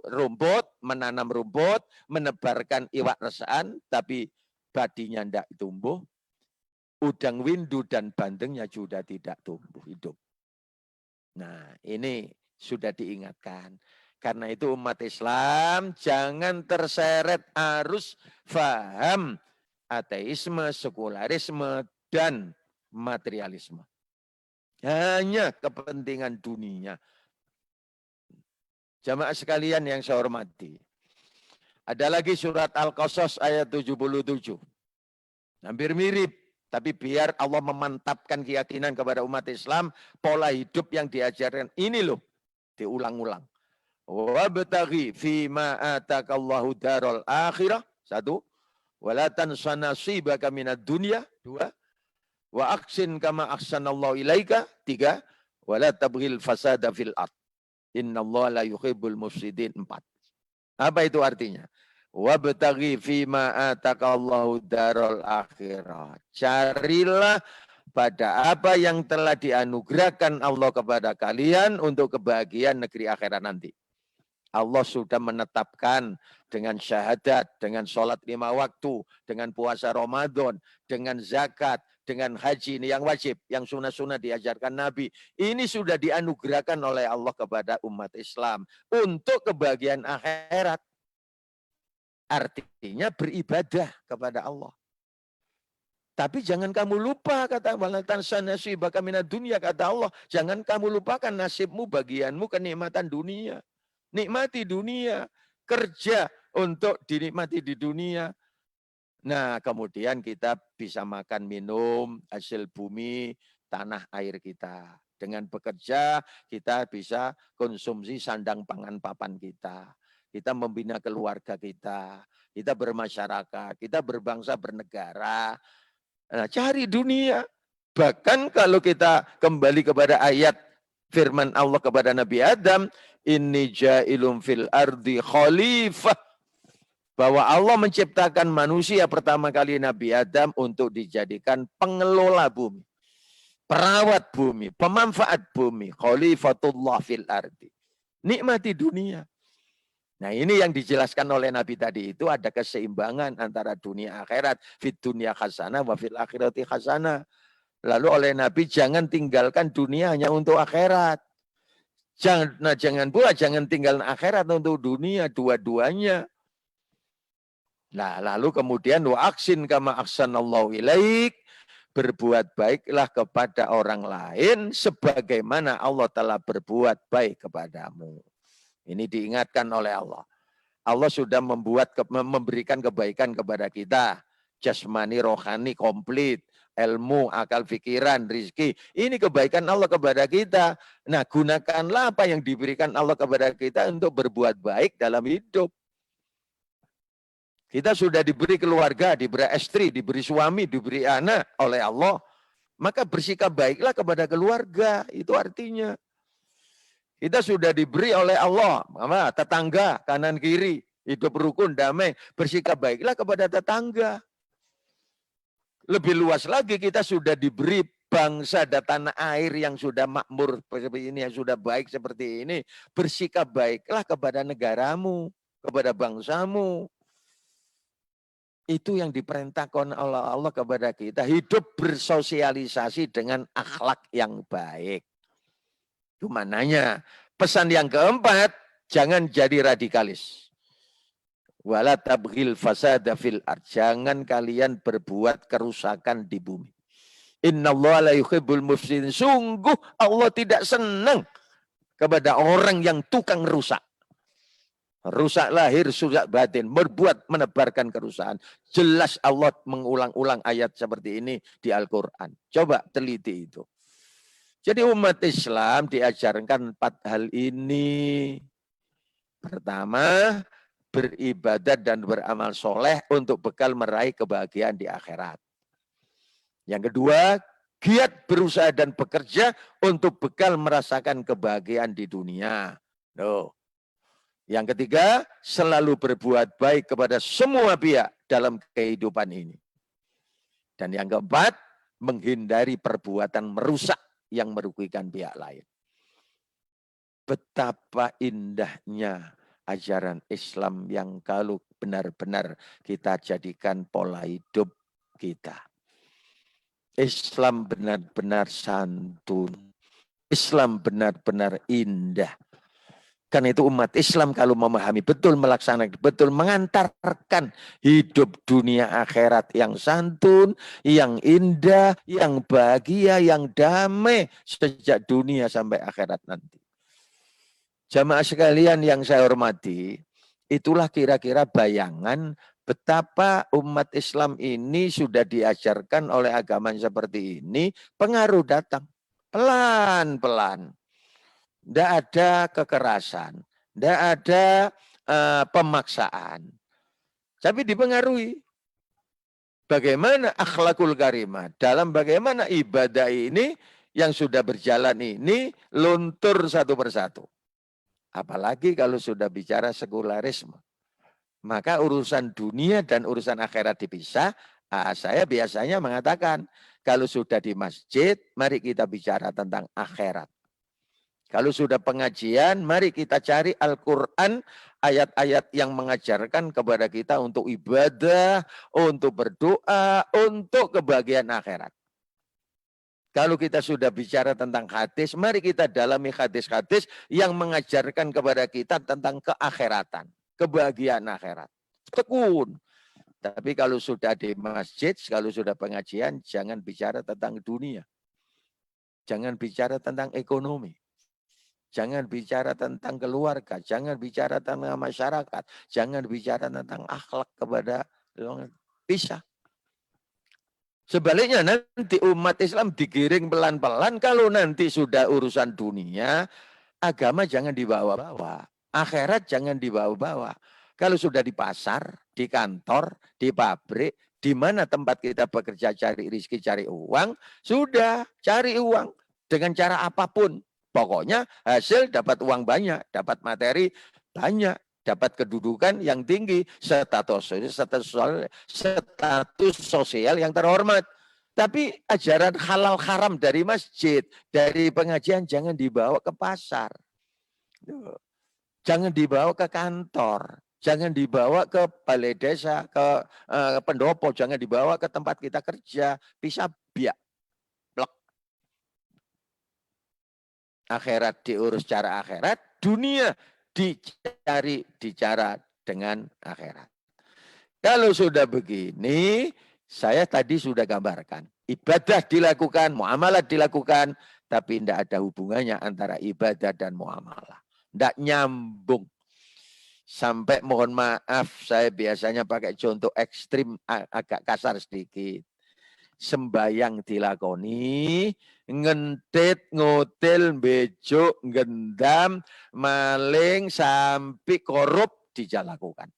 rumput, menanam rumput, menebarkan iwak resaan, tapi badinya tidak tumbuh, udang windu dan bandengnya juga tidak tumbuh hidup. Nah, ini sudah diingatkan. Karena itu umat Islam jangan terseret arus faham ateisme, sekularisme, dan materialisme. Hanya kepentingan dunia. Jamaah sekalian yang saya hormati. Ada lagi surat Al-Qasas ayat 77. Hampir mirip. Tapi biar Allah memantapkan keyakinan kepada umat Islam, pola hidup yang diajarkan ini loh, diulang-ulang. Wabtaghi fima atakallahu darul akhirah. 1. Wala tansa nasibaka minad dunya. 2. Wa aksin kama ahsanallahu ilaika. 3. Wala tabghil fasada fil ard. Innallaha la yuhibbul mufsidin. 4. Apa itu artinya? Wabtaghi fima atakallahu darul akhirah. Carilah pada apa yang telah dianugerahkan Allah kepada kalian untuk kebahagiaan negeri akhirat nanti. Allah sudah menetapkan dengan syahadat, dengan sholat 5 waktu, dengan puasa Ramadan, dengan zakat, dengan haji ini yang wajib, yang sunnah-sunnah diajarkan Nabi. Ini sudah dianugerahkan oleh Allah kepada umat Islam untuk kebahagiaan akhirat. Artinya beribadah kepada Allah. Tapi jangan kamu lupa, kata walatan sanasi bakamina dunia, kata Allah. Jangan kamu lupakan nasibmu, bagianmu, kenikmatan dunia. Nikmati dunia, kerja untuk dinikmati di dunia. Nah, kemudian kita bisa makan, minum, hasil bumi, tanah air kita. Dengan bekerja, kita bisa konsumsi sandang pangan papan kita. Kita membina keluarga kita bermasyarakat, kita berbangsa, bernegara. Nah, cari dunia. Bahkan kalau kita kembali kepada ayat firman Allah kepada Nabi Adam, inni ja'ilum fil ardi khalifah. Bahwa Allah menciptakan manusia pertama kali Nabi Adam untuk dijadikan pengelola bumi. Perawat bumi, pemanfaat bumi. Khalifatullah fil ardi. Nikmati dunia. Nah, ini yang dijelaskan oleh Nabi tadi itu ada keseimbangan antara dunia akhirat. Fit dunia hasanah wa fil akhirati hasanah. Lalu oleh Nabi jangan tinggalkan dunia hanya untuk akhirat. Jangan pula jangan tinggalkan akhirat untuk dunia, dua-duanya. Nah, lalu kemudian wa aksin kama ahsanallahu ilaik. Berbuat baiklah kepada orang lain sebagaimana Allah telah berbuat baik kepadamu. Ini diingatkan oleh Allah. Allah sudah memberikan kebaikan kepada kita. Jasmani, rohani, komplit. Ilmu, akal, pikiran, rizki. Ini kebaikan Allah kepada kita. Nah, gunakanlah apa yang diberikan Allah kepada kita untuk berbuat baik dalam hidup. Kita sudah diberi keluarga, diberi istri, diberi suami, diberi anak oleh Allah. Maka bersikap baiklah kepada keluarga. Itu artinya. Kita sudah diberi oleh Allah, tetangga, kanan kiri, hidup rukun, damai, bersikap baiklah kepada tetangga. Lebih luas lagi kita sudah diberi bangsa dan tanah air yang sudah makmur seperti ini, yang sudah baik seperti ini. Bersikap baiklah kepada negaramu, kepada bangsamu. Itu yang diperintahkan oleh Allah kepada kita. Hidup bersosialisasi dengan akhlak yang baik. Itu mananya. Pesan yang keempat, jangan jadi radikalis. Wala tabghil fasada fil ard. Jangan kalian berbuat kerusakan di bumi. Innallaha la yuhibbul mufsidin. Sungguh Allah tidak senang kepada orang yang tukang rusak. Rusak lahir, rusak batin, berbuat menebarkan kerusakan. Jelas Allah mengulang-ulang ayat seperti ini di Al-Quran. Coba teliti itu. Jadi umat Islam diajarkan 4 hal ini. Pertama, beribadat dan beramal soleh untuk bekal meraih kebahagiaan di akhirat. Yang kedua, giat berusaha dan bekerja untuk bekal merasakan kebahagiaan di dunia. Loh. Yang ketiga, selalu berbuat baik kepada semua pihak dalam kehidupan ini. Dan yang keempat, menghindari perbuatan merusak yang merugikan pihak lain. Betapa indahnya ajaran Islam yang kalau benar-benar kita jadikan pola hidup kita. Islam benar-benar santun. Islam benar-benar indah. Karena itu umat Islam kalau memahami betul, melaksanakan betul, mengantarkan hidup dunia akhirat yang santun, yang indah, yang bahagia, yang damai sejak dunia sampai akhirat nanti. Jamaah sekalian yang saya hormati, itulah kira-kira bayangan betapa umat Islam ini sudah diajarkan oleh agama seperti ini, pengaruh datang pelan-pelan. Tidak ada kekerasan, tidak ada pemaksaan. Tapi dipengaruhi. Bagaimana akhlakul karimah, dalam bagaimana ibadah ini yang sudah berjalan ini luntur satu persatu. Apalagi kalau sudah bicara sekularisme. Maka urusan dunia dan urusan akhirat dipisah. Saya biasanya mengatakan, kalau sudah di masjid, mari kita bicara tentang akhirat. Kalau sudah pengajian, mari kita cari Al-Quran, ayat-ayat yang mengajarkan kepada kita untuk ibadah, untuk berdoa, untuk kebahagiaan akhirat. Kalau kita sudah bicara tentang hadis, mari kita dalami hadis-hadis yang mengajarkan kepada kita tentang keakhiratan, kebahagiaan akhirat. Tekun. Tapi kalau sudah di masjid, kalau sudah pengajian, jangan bicara tentang dunia. Jangan bicara tentang ekonomi. Jangan bicara tentang keluarga, jangan bicara tentang masyarakat, jangan bicara tentang akhlak kepada pisah. Sebaliknya nanti umat Islam digiring pelan-pelan, kalau nanti sudah urusan dunia, agama jangan dibawa-bawa, akhirat jangan dibawa-bawa. Kalau sudah di pasar, di kantor, di pabrik, di mana tempat kita bekerja cari rezeki, cari uang, sudah cari uang dengan cara apapun. Pokoknya hasil dapat uang banyak, dapat materi banyak, dapat kedudukan yang tinggi, status sosial yang terhormat. Tapi ajaran halal haram dari masjid, dari pengajian jangan dibawa ke pasar. Jangan dibawa ke kantor, jangan dibawa ke balai desa, ke pendopo, jangan dibawa ke tempat kita kerja, bisa biak. Akhirat diurus cara akhirat, dunia dicari cara dengan akhirat. Kalau sudah begini, saya tadi sudah gambarkan. Ibadah dilakukan, muamalah dilakukan, tapi tidak ada hubungannya antara ibadah dan muamalah. Tidak nyambung. Sampai mohon maaf, saya biasanya pakai contoh ekstrim, agak kasar sedikit. Sembayang dilakoni, ngentit, ngotil, bejuk, gendam, maling, sampai korup dilakukan.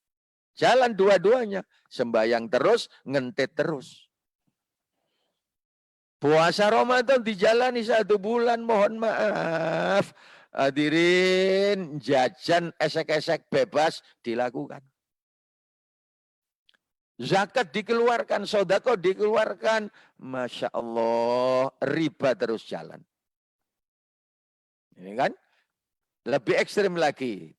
Jalan dua-duanya. Sembayang terus, ngentit terus. Puasa Ramadan dijalani 1 bulan, mohon maaf. Hadirin, jajan esek-esek bebas dilakukan. Zakat dikeluarkan, sodako dikeluarkan. Masya Allah, riba terus jalan. Ini kan? Lebih ekstrim lagi.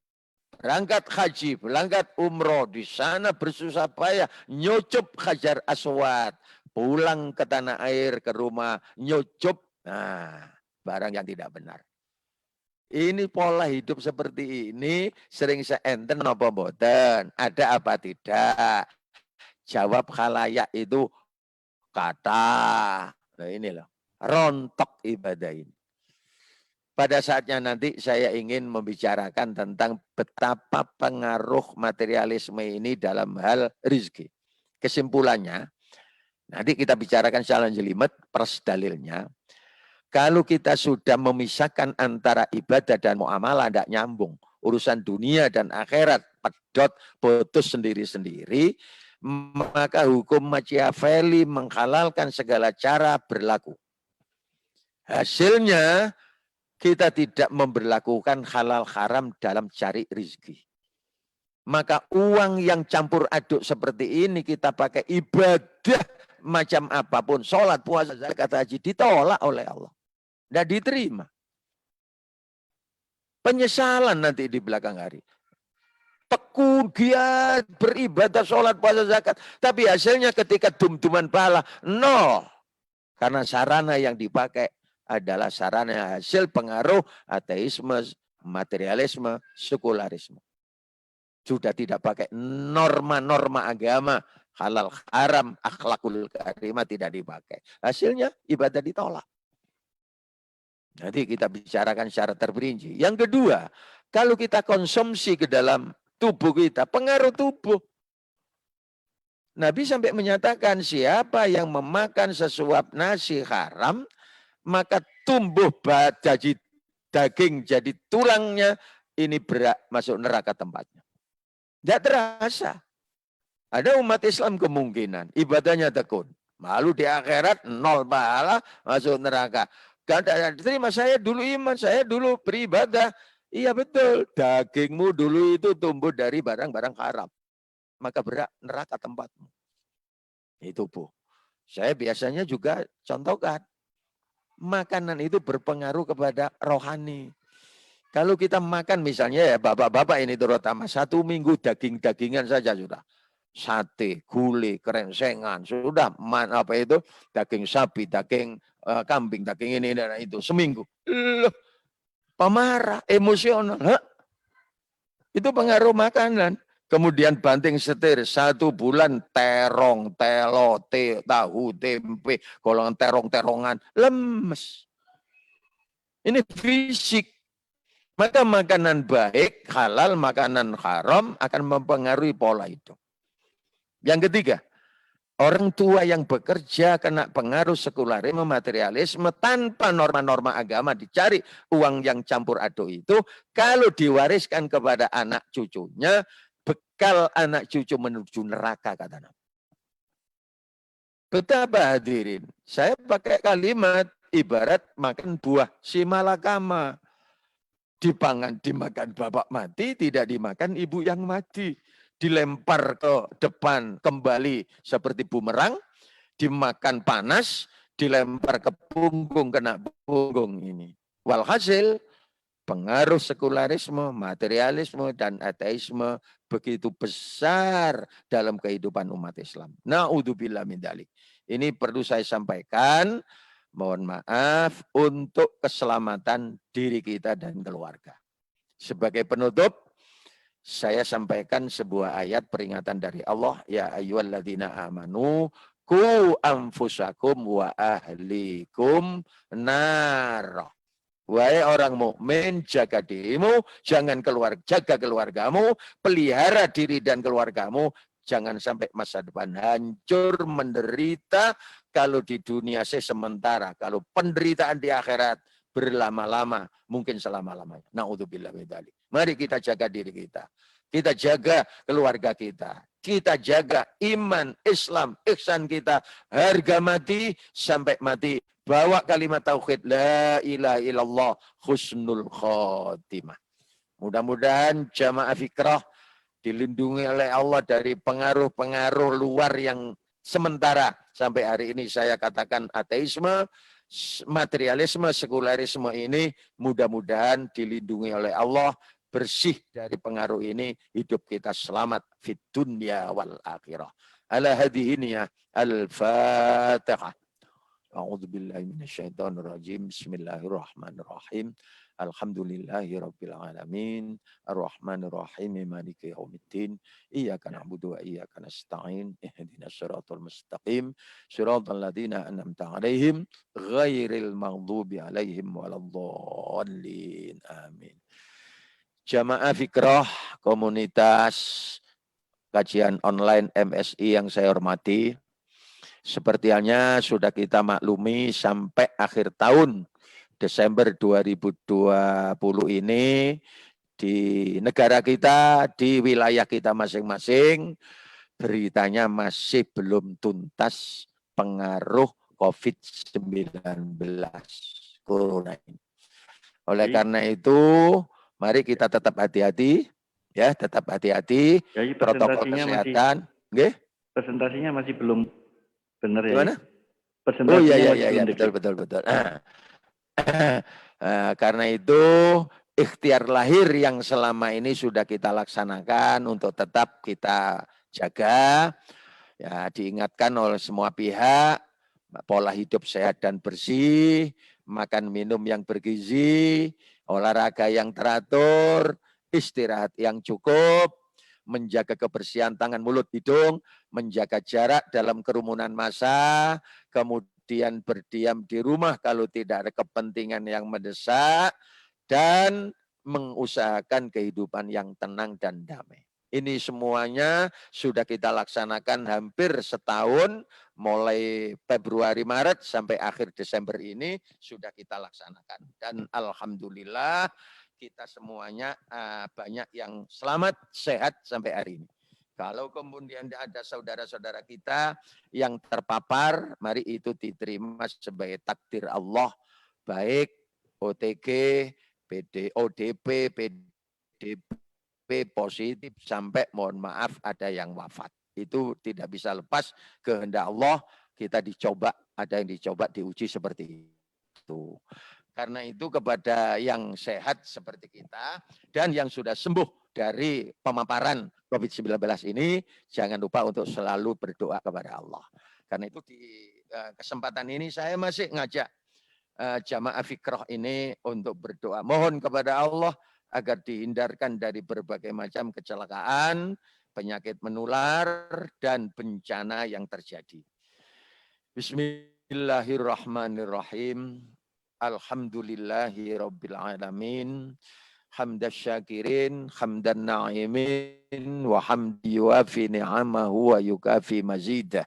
Berangkat haji, berangkat umroh. Di sana bersusah payah. Nyucup Hajar Aswad. Pulang ke tanah air, ke rumah. Nyucup. Nah, barang yang tidak benar. Ini pola hidup seperti ini. Sering seenten apa mboten. Ada apa tidak. Jawab khalayak itu kata. Nah ini loh, rontok ibadah ini. Pada saatnya nanti saya ingin membicarakan tentang betapa pengaruh materialisme ini dalam hal rezeki. Kesimpulannya, nanti kita bicarakan secara jelimet pers dalilnya. Kalau kita sudah memisahkan antara ibadah dan muamalah, tidak nyambung. Urusan dunia dan akhirat, pedot, putus sendiri-sendiri. Maka hukum Machiavelli menghalalkan segala cara berlaku. Hasilnya kita tidak memberlakukan halal haram dalam cari rezeki. Maka uang yang campur aduk seperti ini kita pakai ibadah macam apapun, sholat, puasa, zakat, haji, ditolak oleh Allah. Tidak diterima. Penyesalan nanti di belakang hari. Tekun, giat, beribadah, sholat, puasa, zakat. Tapi hasilnya ketika dum-duman pahala, nol. Karena sarana yang dipakai adalah sarana hasil pengaruh ateisme, materialisme, sekularisme. Sudah tidak pakai norma-norma agama, halal haram, akhlakul karimah tidak dipakai. Hasilnya ibadah ditolak. Nanti kita bicarakan secara terperinci. Yang kedua, kalau kita konsumsi ke dalam tubuh kita, pengaruh tubuh. Nabi sampai menyatakan siapa yang memakan sesuap nasi haram, maka tumbuh jadi daging, jadi tulangnya, ini berat masuk neraka tempatnya. Tidak terasa. Ada umat Islam kemungkinan ibadahnya tekun. Malu di akhirat, nol pahala, masuk neraka. Gak ada terima, saya dulu iman, saya dulu beribadah. Iya betul, dagingmu dulu itu tumbuh dari barang-barang haram. Maka berat neraka tempatmu. Itu Bu. Saya biasanya juga contohkan. Makanan itu berpengaruh kepada rohani. Kalau kita makan misalnya ya bapak-bapak ini terutama 1 minggu daging-dagingan saja sudah. Sate, gulai, kerengsengan, sudah apa itu daging sapi, daging kambing, daging ini dan itu seminggu. Loh, pemarah, emosional. Hah? Itu pengaruh makanan. Kemudian banting setir 1 bulan terong, telo, tahu, tempe, golongan terong-terongan, lemes. Ini fisik. Maka makanan baik, halal, makanan haram akan mempengaruhi pola itu. Yang ketiga, orang tua yang bekerja kena pengaruh sekularisme, materialisme tanpa norma-norma agama dicari uang yang campur aduk itu, kalau diwariskan kepada anak cucunya, bekal anak cucu menuju neraka kata Nabi. Betapa hadirin, saya pakai kalimat ibarat makan buah si malakama. Dimakan bapak mati, tidak dimakan ibu yang mati. Dilempar ke depan kembali seperti bumerang, dimakan panas, dilempar ke punggung, kena punggung ini. Walhasil, pengaruh sekularisme, materialisme, dan ateisme begitu besar dalam kehidupan umat Islam. Na'udzubillah min dzalik. Ini perlu saya sampaikan. Mohon maaf untuk keselamatan diri kita dan keluarga. Sebagai penutup, saya sampaikan sebuah ayat peringatan dari Allah. Ya ayyuhalladzina amanu, qu anfusakum wa ahlikum nar. Wahai orang mukmin, jaga dirimu, jangan jaga keluargamu, pelihara diri dan keluargamu. Jangan sampai masa depan hancur, menderita. Kalau di dunia sementara, kalau penderitaan di akhirat berlama-lama, mungkin selama-lamanya. Na'udzubillah min dzalik. Mari kita jaga diri kita. Kita jaga keluarga kita. Kita jaga iman, Islam, ihsan kita. Harga mati sampai mati. Bawa kalimat tauhid. La ilaha illallah husnul khotimah. Mudah-mudahan jamaah fikrah dilindungi oleh Allah dari pengaruh-pengaruh luar yang sementara. Sampai hari ini saya katakan ateisme, materialisme, sekularisme ini mudah-mudahan dilindungi oleh Allah. Bersih dari pengaruh ini, hidup kita selamat fit dunya wal akhirah. Ala hadhihi al-Fatihah. A'udzubillahi minasyaitonir rajim. Bismillahirrahmanirrahim. Alhamdulillahi rabbil alamin. Arrahmanir rahim. Maliki yaumiddin. Iyyaka na'budu wa iyyaka nasta'in. Ihdinas siratal mustaqim. Siratal ladzina an'amta 'alaihim ghairil maghdubi 'alaihim waladdallin. Amin. Jamaah fikrah komunitas kajian online MSI yang saya hormati, seperti halnya sudah kita maklumi sampai akhir tahun Desember 2020 ini di negara kita, di wilayah kita masing-masing, beritanya masih belum tuntas pengaruh COVID-19 Corona ini. Oleh karena itu, mari kita tetap hati-hati, ya, tetap hati-hati. Protokol kesehatan, presentasinya masih belum benar ya. Gimana? Presentasinya iya, betul. Karena itu ikhtiar lahir yang selama ini sudah kita laksanakan untuk tetap kita jaga. Ya, diingatkan oleh semua pihak, pola hidup sehat dan bersih, makan minum yang bergizi, olahraga yang teratur, istirahat yang cukup, menjaga kebersihan tangan, mulut, hidung, menjaga jarak dalam kerumunan massa, kemudian berdiam di rumah kalau tidak ada kepentingan yang mendesak, dan mengusahakan kehidupan yang tenang dan damai. Ini semuanya sudah kita laksanakan hampir setahun, mulai Februari, Maret sampai akhir Desember ini sudah kita laksanakan. Dan alhamdulillah kita semuanya banyak yang selamat, sehat sampai hari ini. Kalau kemudian ada saudara-saudara kita yang terpapar, mari itu diterima sebagai takdir Allah, baik OTG, ODP, PDP positif sampai mohon maaf ada yang wafat. Itu tidak bisa lepas kehendak Allah, kita dicoba, ada yang dicoba diuji seperti itu. Karena itu kepada yang sehat seperti kita dan yang sudah sembuh dari pemaparan COVID-19 ini, jangan lupa untuk selalu berdoa kepada Allah. Karena itu di kesempatan ini saya masih ngajak jamaah fikroh ini untuk berdoa. Mohon kepada Allah agar dihindarkan dari berbagai macam kecelakaan, penyakit menular, dan bencana yang terjadi. Bismillahirrahmanirrahim. Alhamdulillahi rabbil alamin. Hamdas syakirin, hamdan na'imin, wa hamdi yuafi ni'amahu wa yukafi mazidah.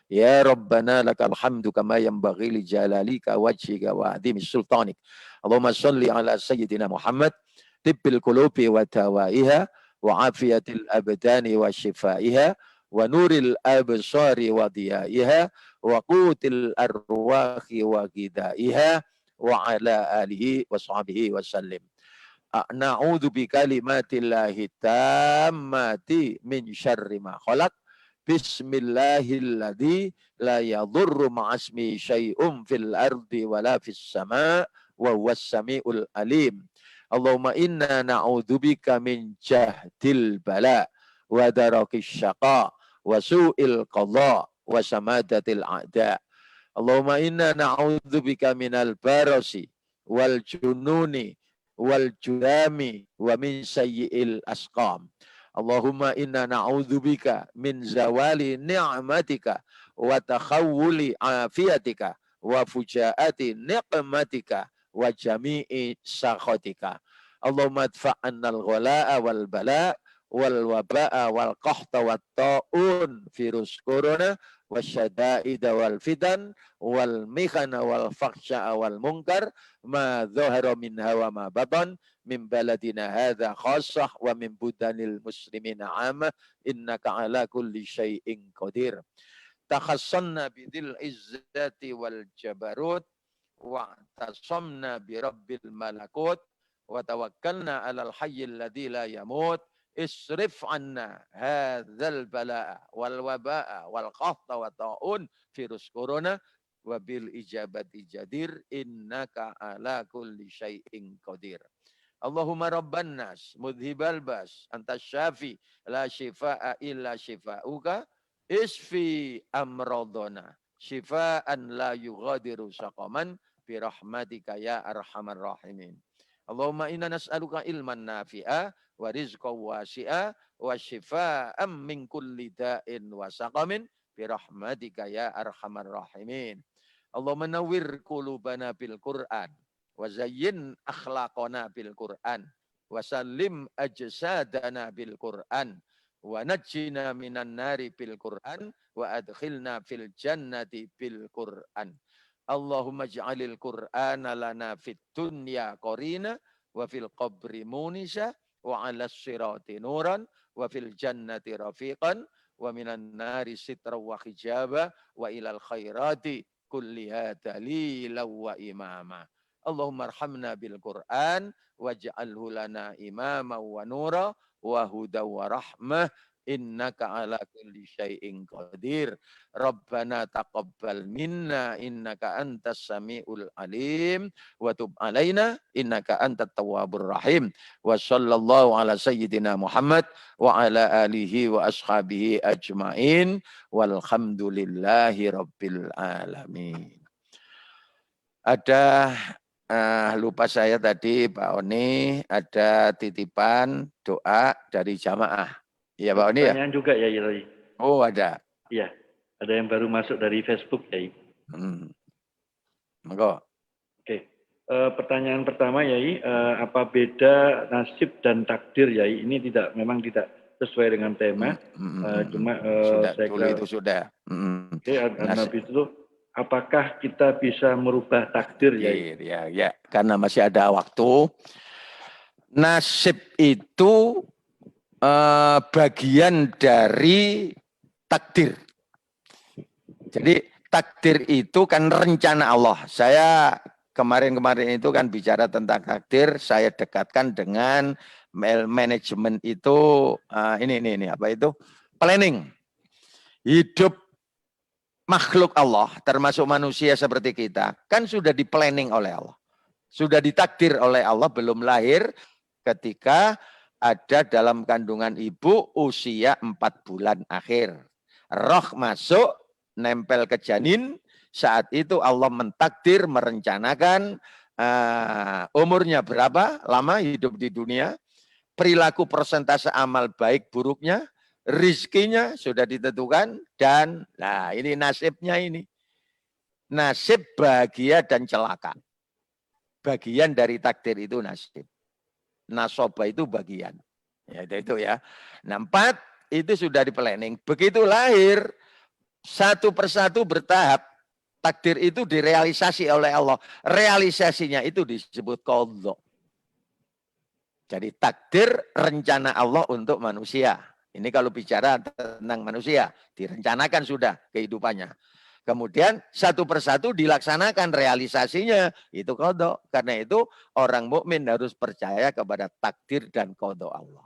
Ya Rabbana lakal hamdu kama yanbaghi li jalalika wajhika wa adhimi sultanik. Allahumma salli ala sayyidina Muhammad tibbil qulubi wa dawaiha wa afiyatil abdani wa shifaiha wa nuril absari wa diyaiha wa qutil arwahi wa gidaiha wa ala alihi wa sahbihi wa sallim. Na'udzu bi kalimatillahi tammati min syarri ma khalaq. Bismillahilladzi la yadurru ma'asmi syai'um fil ardi wala fis sama' wa huwas samiul alim. Allahumma inna na'udzubika min jahdil bala wa darakis syaqa wa su'il qadha wa samadatil a'da. Allahumma inna na'udzubika minal barasi wal jununi wal judami wa min sayyi'il asqam. Allahumma inna na'udzubika min zawali ni'matika wa takhawuli afiatika wa fujaati niqmatika wa jami'i sakhatika. Allahumma adfa'annal ghala'a wal bala' wal waba'a wal qahta wat ta'un virus corona wasyada'ida wal fitan wal mikhana wal fakhsha'a wal munkar ma dhahara minha wa ma batan min baladina hadza khassah wa min budanil muslimina 'amah innaka 'ala kulli syai'in qadir. Takhassanna bidil izzati wal jabarut wa tasamna bi rabbil malakut wa tawakkalna 'alal hayyil ladzi la yamut. Isrif 'anna hadzal balaa wal wabaa wal qahta wa ta'un virus corona wa bil ijabati jadir innaka 'ala kulli syai'in qadir. Allahumma rabban nas mudhibal bas antas syafi la shifaa illa shifauka isfi amradona shifaan la yughadiru saqaman bi rahmatika ya arhamar rahimin. Allahumma inna nas'aluka ilman nafi'a wa rizqan wasi'a wa shifaan min kulli da'in wa saqamin bi rahmatika ya arhamar rahimin. Allahumma nawwir qulubana bil Qur'an wa zayyin akhlaqana bil Qur'an wa sallim ajsadana bil Qur'an wa najjina minan nari bil Qur'an wa adkhilna fil jannati bil Qur'an. Allahumma ij'alil Qur'ana lana fid dunya qarina wa fil qabri munisa wa 'alas sirati nuran wa fil jannati rafiqan wa minan nari sitra wa hijaba wa ilal khairati kulliha dalilan wa imama. Allahumma arhamna bil Qur'an waj'alhu lana imama wa nura wa huda wa rahmah innaka ala kulli syai'in qadir. Rabbana taqabbal minna innaka antas samiul alim wa tub alaina innaka antat tawwabur rahim. Wa sallallahu ala sayyidina Muhammad wa ala alihi wa ashabihi ajmain walhamdulillahi rabbil alamin. Ada lupa saya tadi Pak Oni ada titipan doa dari jamaah. Iya Pak Oni ya? Pertanyaan juga ya Yai. Oh ada. Iya, ada yang baru masuk dari Facebook Yai. Monggo. Oke. Pertanyaan pertama Yai, apa beda nasib dan takdir Yai? Ini memang tidak sesuai dengan tema. Cuma sudah saya dulu kira itu sudah. oke, habis itu apakah kita bisa merubah takdir Yai? Ya, karena masih ada waktu. Nasib itu bagian dari takdir. Jadi takdir itu kan rencana Allah. Saya kemarin-kemarin itu kan bicara tentang takdir, saya dekatkan dengan manajemen itu ini apa itu? Planning. Hidup makhluk Allah, termasuk manusia seperti kita, kan sudah di-planning oleh Allah. Sudah ditakdir oleh Allah, belum lahir ketika ada dalam kandungan ibu usia 4 bulan akhir. Roh masuk, nempel ke janin, saat itu Allah mentakdir, merencanakan umurnya berapa lama hidup di dunia, perilaku persentase amal baik buruknya, rizkinya sudah ditentukan, dan nah ini nasibnya ini. Nasib bahagia dan celaka. Bagian dari takdir itu nasib. Nasoba itu bagian. Ya, itu ya. Nah, 4 itu sudah di planning. Begitu lahir, satu persatu bertahap, takdir itu direalisasi oleh Allah. Realisasinya itu disebut qadha. Jadi takdir rencana Allah untuk manusia. Ini kalau bicara tentang manusia, direncanakan sudah kehidupannya. Kemudian satu persatu dilaksanakan realisasinya, itu qadha. Karena itu orang mukmin harus percaya kepada takdir dan qadha Allah.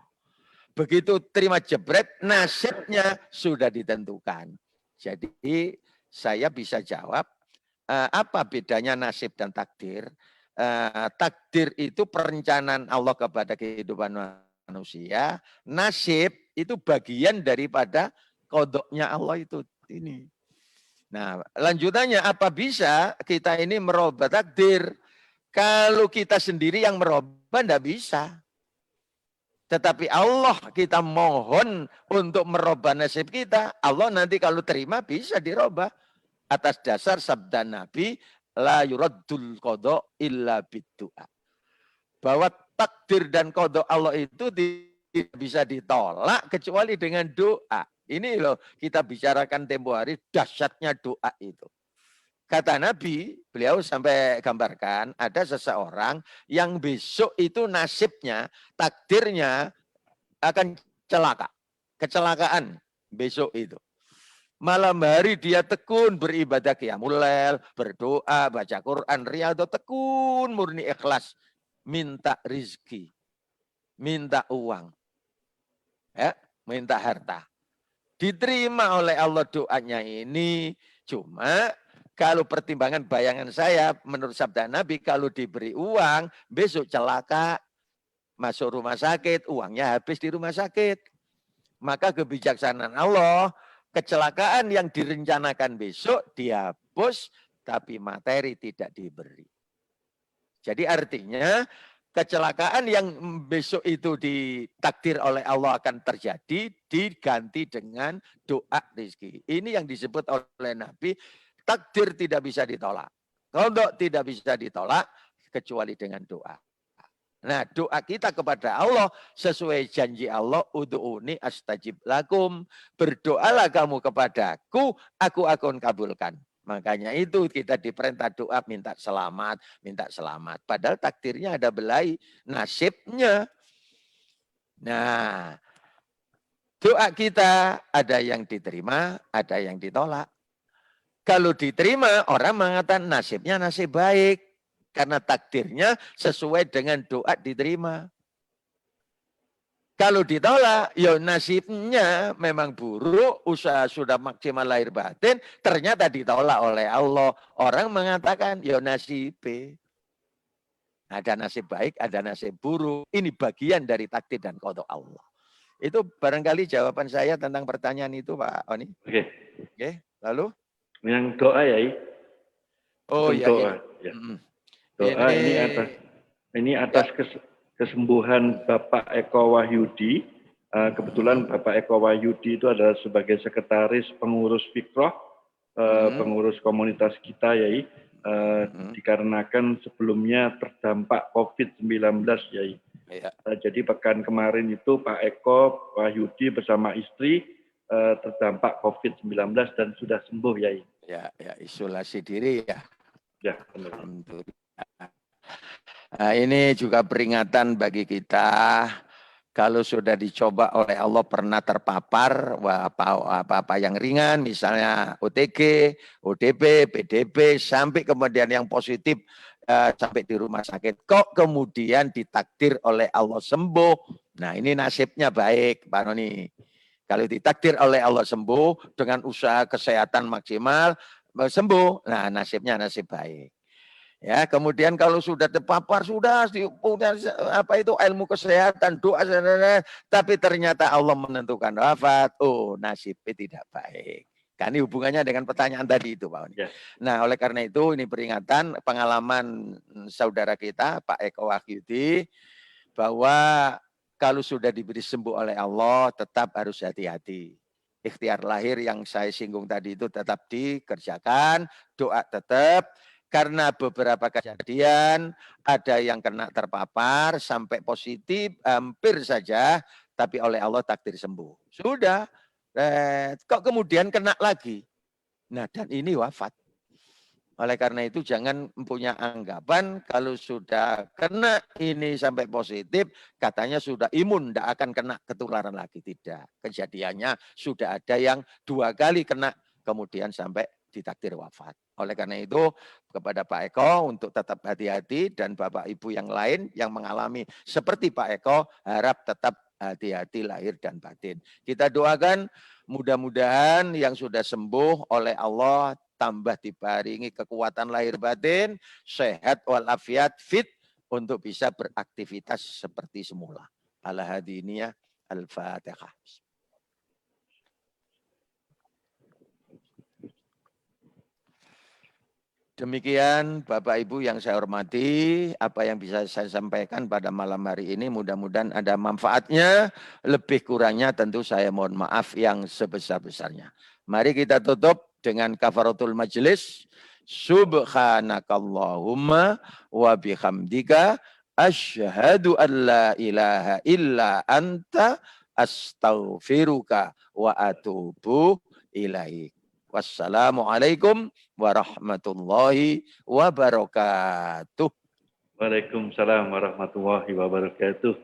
Begitu terima jebret, nasibnya sudah ditentukan. Jadi saya bisa jawab, apa bedanya nasib dan takdir? Takdir itu perencanaan Allah kepada kehidupan manusia. Nasib itu bagian daripada qadha-nya Allah itu. Ini. Nah, lanjutannya apa bisa kita ini merubah takdir? Kalau kita sendiri yang merubah, tidak bisa. Tetapi Allah kita mohon untuk merubah nasib kita. Allah nanti kalau terima bisa dirubah. Atas dasar sabda Nabi, la yuraddul qadha illa biddu'a. Bahwa takdir dan qadha Allah itu tidak bisa ditolak kecuali dengan doa. Ini loh kita bicarakan tempo hari dahsyatnya doa itu. Kata Nabi, beliau sampai gambarkan ada seseorang yang besok itu nasibnya, takdirnya akan celaka. Kecelakaan besok itu. Malam hari dia tekun beribadah qiyamul lail, berdoa, baca Quran, riyadhah, tekun murni ikhlas. Minta rizki, minta uang, ya, minta harta. Diterima oleh Allah doanya ini, cuma kalau pertimbangan bayangan saya, menurut sabda Nabi, kalau diberi uang, besok celaka, masuk rumah sakit, uangnya habis di rumah sakit. Maka kebijaksanaan Allah, kecelakaan yang direncanakan besok dihapus, tapi materi tidak diberi. Jadi artinya, kecelakaan yang besok itu ditakdir oleh Allah akan terjadi, diganti dengan doa rezeki. Ini yang disebut oleh Nabi, takdir tidak bisa ditolak. Qadha tidak bisa ditolak, kecuali dengan doa. Nah, doa kita kepada Allah sesuai janji Allah, ud'uni astajib lakum. Berdoalah kamu kepadaku, aku akan kabulkan. Makanya itu kita diperintah doa minta selamat, minta selamat. Padahal takdirnya ada belai, nasibnya. Nah, doa kita ada yang diterima, ada yang ditolak. Kalau diterima, orang mengatakan nasibnya nasib baik. Karena takdirnya sesuai dengan doa diterima. Kalau ditolak, ya nasibnya memang buruk, usaha sudah maksimal lahir batin, ternyata ditolak oleh Allah. Orang mengatakan, ya nasib. Ada nasib baik, ada nasib buruk. Ini bagian dari takdir dan qadha Allah. Itu barangkali jawaban saya tentang pertanyaan itu, Pak Oni. Oke, lalu? Yang doa ya. Oh iya. Doa. Ya. Doa ini atas kesembuhan Bapak Eko Wahyudi. Kebetulan Bapak Eko Wahyudi itu adalah sebagai sekretaris pengurus Fikroh, pengurus komunitas kita, Yai. Dikarenakan sebelumnya terdampak COVID-19, Yai. Ya. Jadi pekan kemarin itu Pak Eko Wahyudi bersama istri terdampak COVID-19 dan sudah sembuh, Yai. Ya, isolasi diri ya. Ya, benar. Alhamdulillah. Nah, ini juga peringatan bagi kita. Kalau sudah dicoba oleh Allah pernah terpapar apa-apa yang ringan, misalnya OTG, ODP, PDP, sampai kemudian yang positif sampai di rumah sakit. Kok kemudian ditakdir oleh Allah sembuh? Nah, ini nasibnya baik, Pak Noni. Kalau ditakdir oleh Allah sembuh dengan usaha kesehatan maksimal, sembuh. Nah, nasibnya nasib baik. Ya, kemudian kalau sudah terpapar, sudah apa itu ilmu kesehatan, doa, tapi ternyata Allah menentukan wafat, nasibnya tidak baik. Kan ini hubungannya dengan pertanyaan tadi itu, Pak Oni. Ya. Nah, oleh karena itu ini peringatan pengalaman saudara kita, Pak Eko Wahyudi, bahwa kalau sudah diberi sembuh oleh Allah, tetap harus hati-hati. Ikhtiar lahir yang saya singgung tadi itu tetap dikerjakan, doa tetap. Karena beberapa kejadian ada yang kena terpapar sampai positif hampir saja, tapi oleh Allah takdir sembuh. Sudah, kok kemudian kena lagi. Nah, dan ini wafat. Oleh karena itu jangan punya anggapan kalau sudah kena ini sampai positif, katanya sudah imun, tidak akan kena ketularan lagi. Tidak. Kejadiannya sudah ada yang 2 kali kena, kemudian sampai ditakdir wafat. Oleh karena itu kepada Pak Eko untuk tetap hati-hati dan Bapak Ibu yang lain yang mengalami seperti Pak Eko harap tetap hati-hati lahir dan batin. Kita doakan mudah-mudahan yang sudah sembuh oleh Allah tambah dibaringi kekuatan lahir batin, sehat walafiat, fit untuk bisa beraktivitas seperti semula. Al-Hadiniyah Al-Fatihah. Demikian Bapak Ibu yang saya hormati, apa yang bisa saya sampaikan pada malam hari ini mudah-mudahan ada manfaatnya, lebih kurangnya tentu saya mohon maaf yang sebesar-besarnya. Mari kita tutup dengan kafaratul majelis. Subhanakallahumma wa bihamdika asyhadu an la ilaha illa anta astaghfiruka wa atubu ilaik. Wassalamualaikum warahmatullahi wabarakatuh. Waalaikumsalam warahmatullahi wabarakatuh.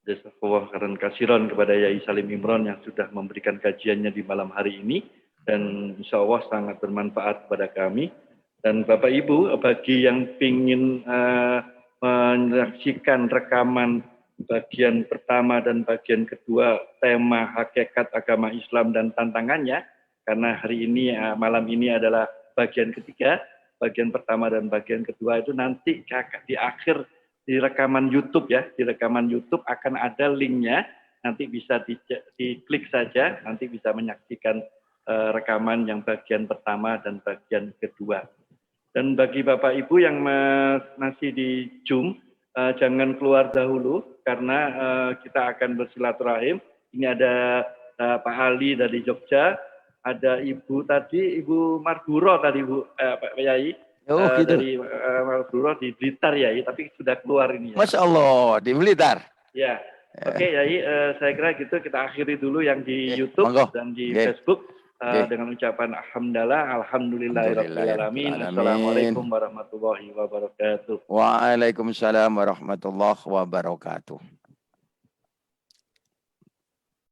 Jazakallah khairan katsiran kepada Yai Salim Imron yang sudah memberikan kajiannya di malam hari ini dan insya Allah sangat bermanfaat kepada kami. Dan Bapak Ibu, bagi yang ingin menyaksikan rekaman bagian pertama dan bagian kedua tema hakikat agama Islam dan tantangannya, karena hari ini malam ini adalah bagian ketiga, bagian pertama dan bagian kedua itu nanti di akhir di rekaman YouTube ya, di rekaman YouTube akan ada linknya, nanti bisa diklik saja, nanti bisa menyaksikan rekaman yang bagian pertama dan bagian kedua. Dan bagi Bapak Ibu yang masih di Zoom, jangan keluar dahulu karena kita akan bersilaturahim. Ini ada Pak Ali dari Jogja. Ada Ibu Marburo tadi Pak Yai gitu. dari Marburo di Blitar Yai, tapi sudah keluar ini. Ya. Masya Allah di Blitar. Ya, oke Yai, saya kira gitu kita akhiri dulu yang di YouTube dan di Facebook dengan ucapan alhamdulillahirobbilalamin. Assalamualaikum warahmatullahi wabarakatuh. Waalaikumsalam warahmatullahi wabarakatuh.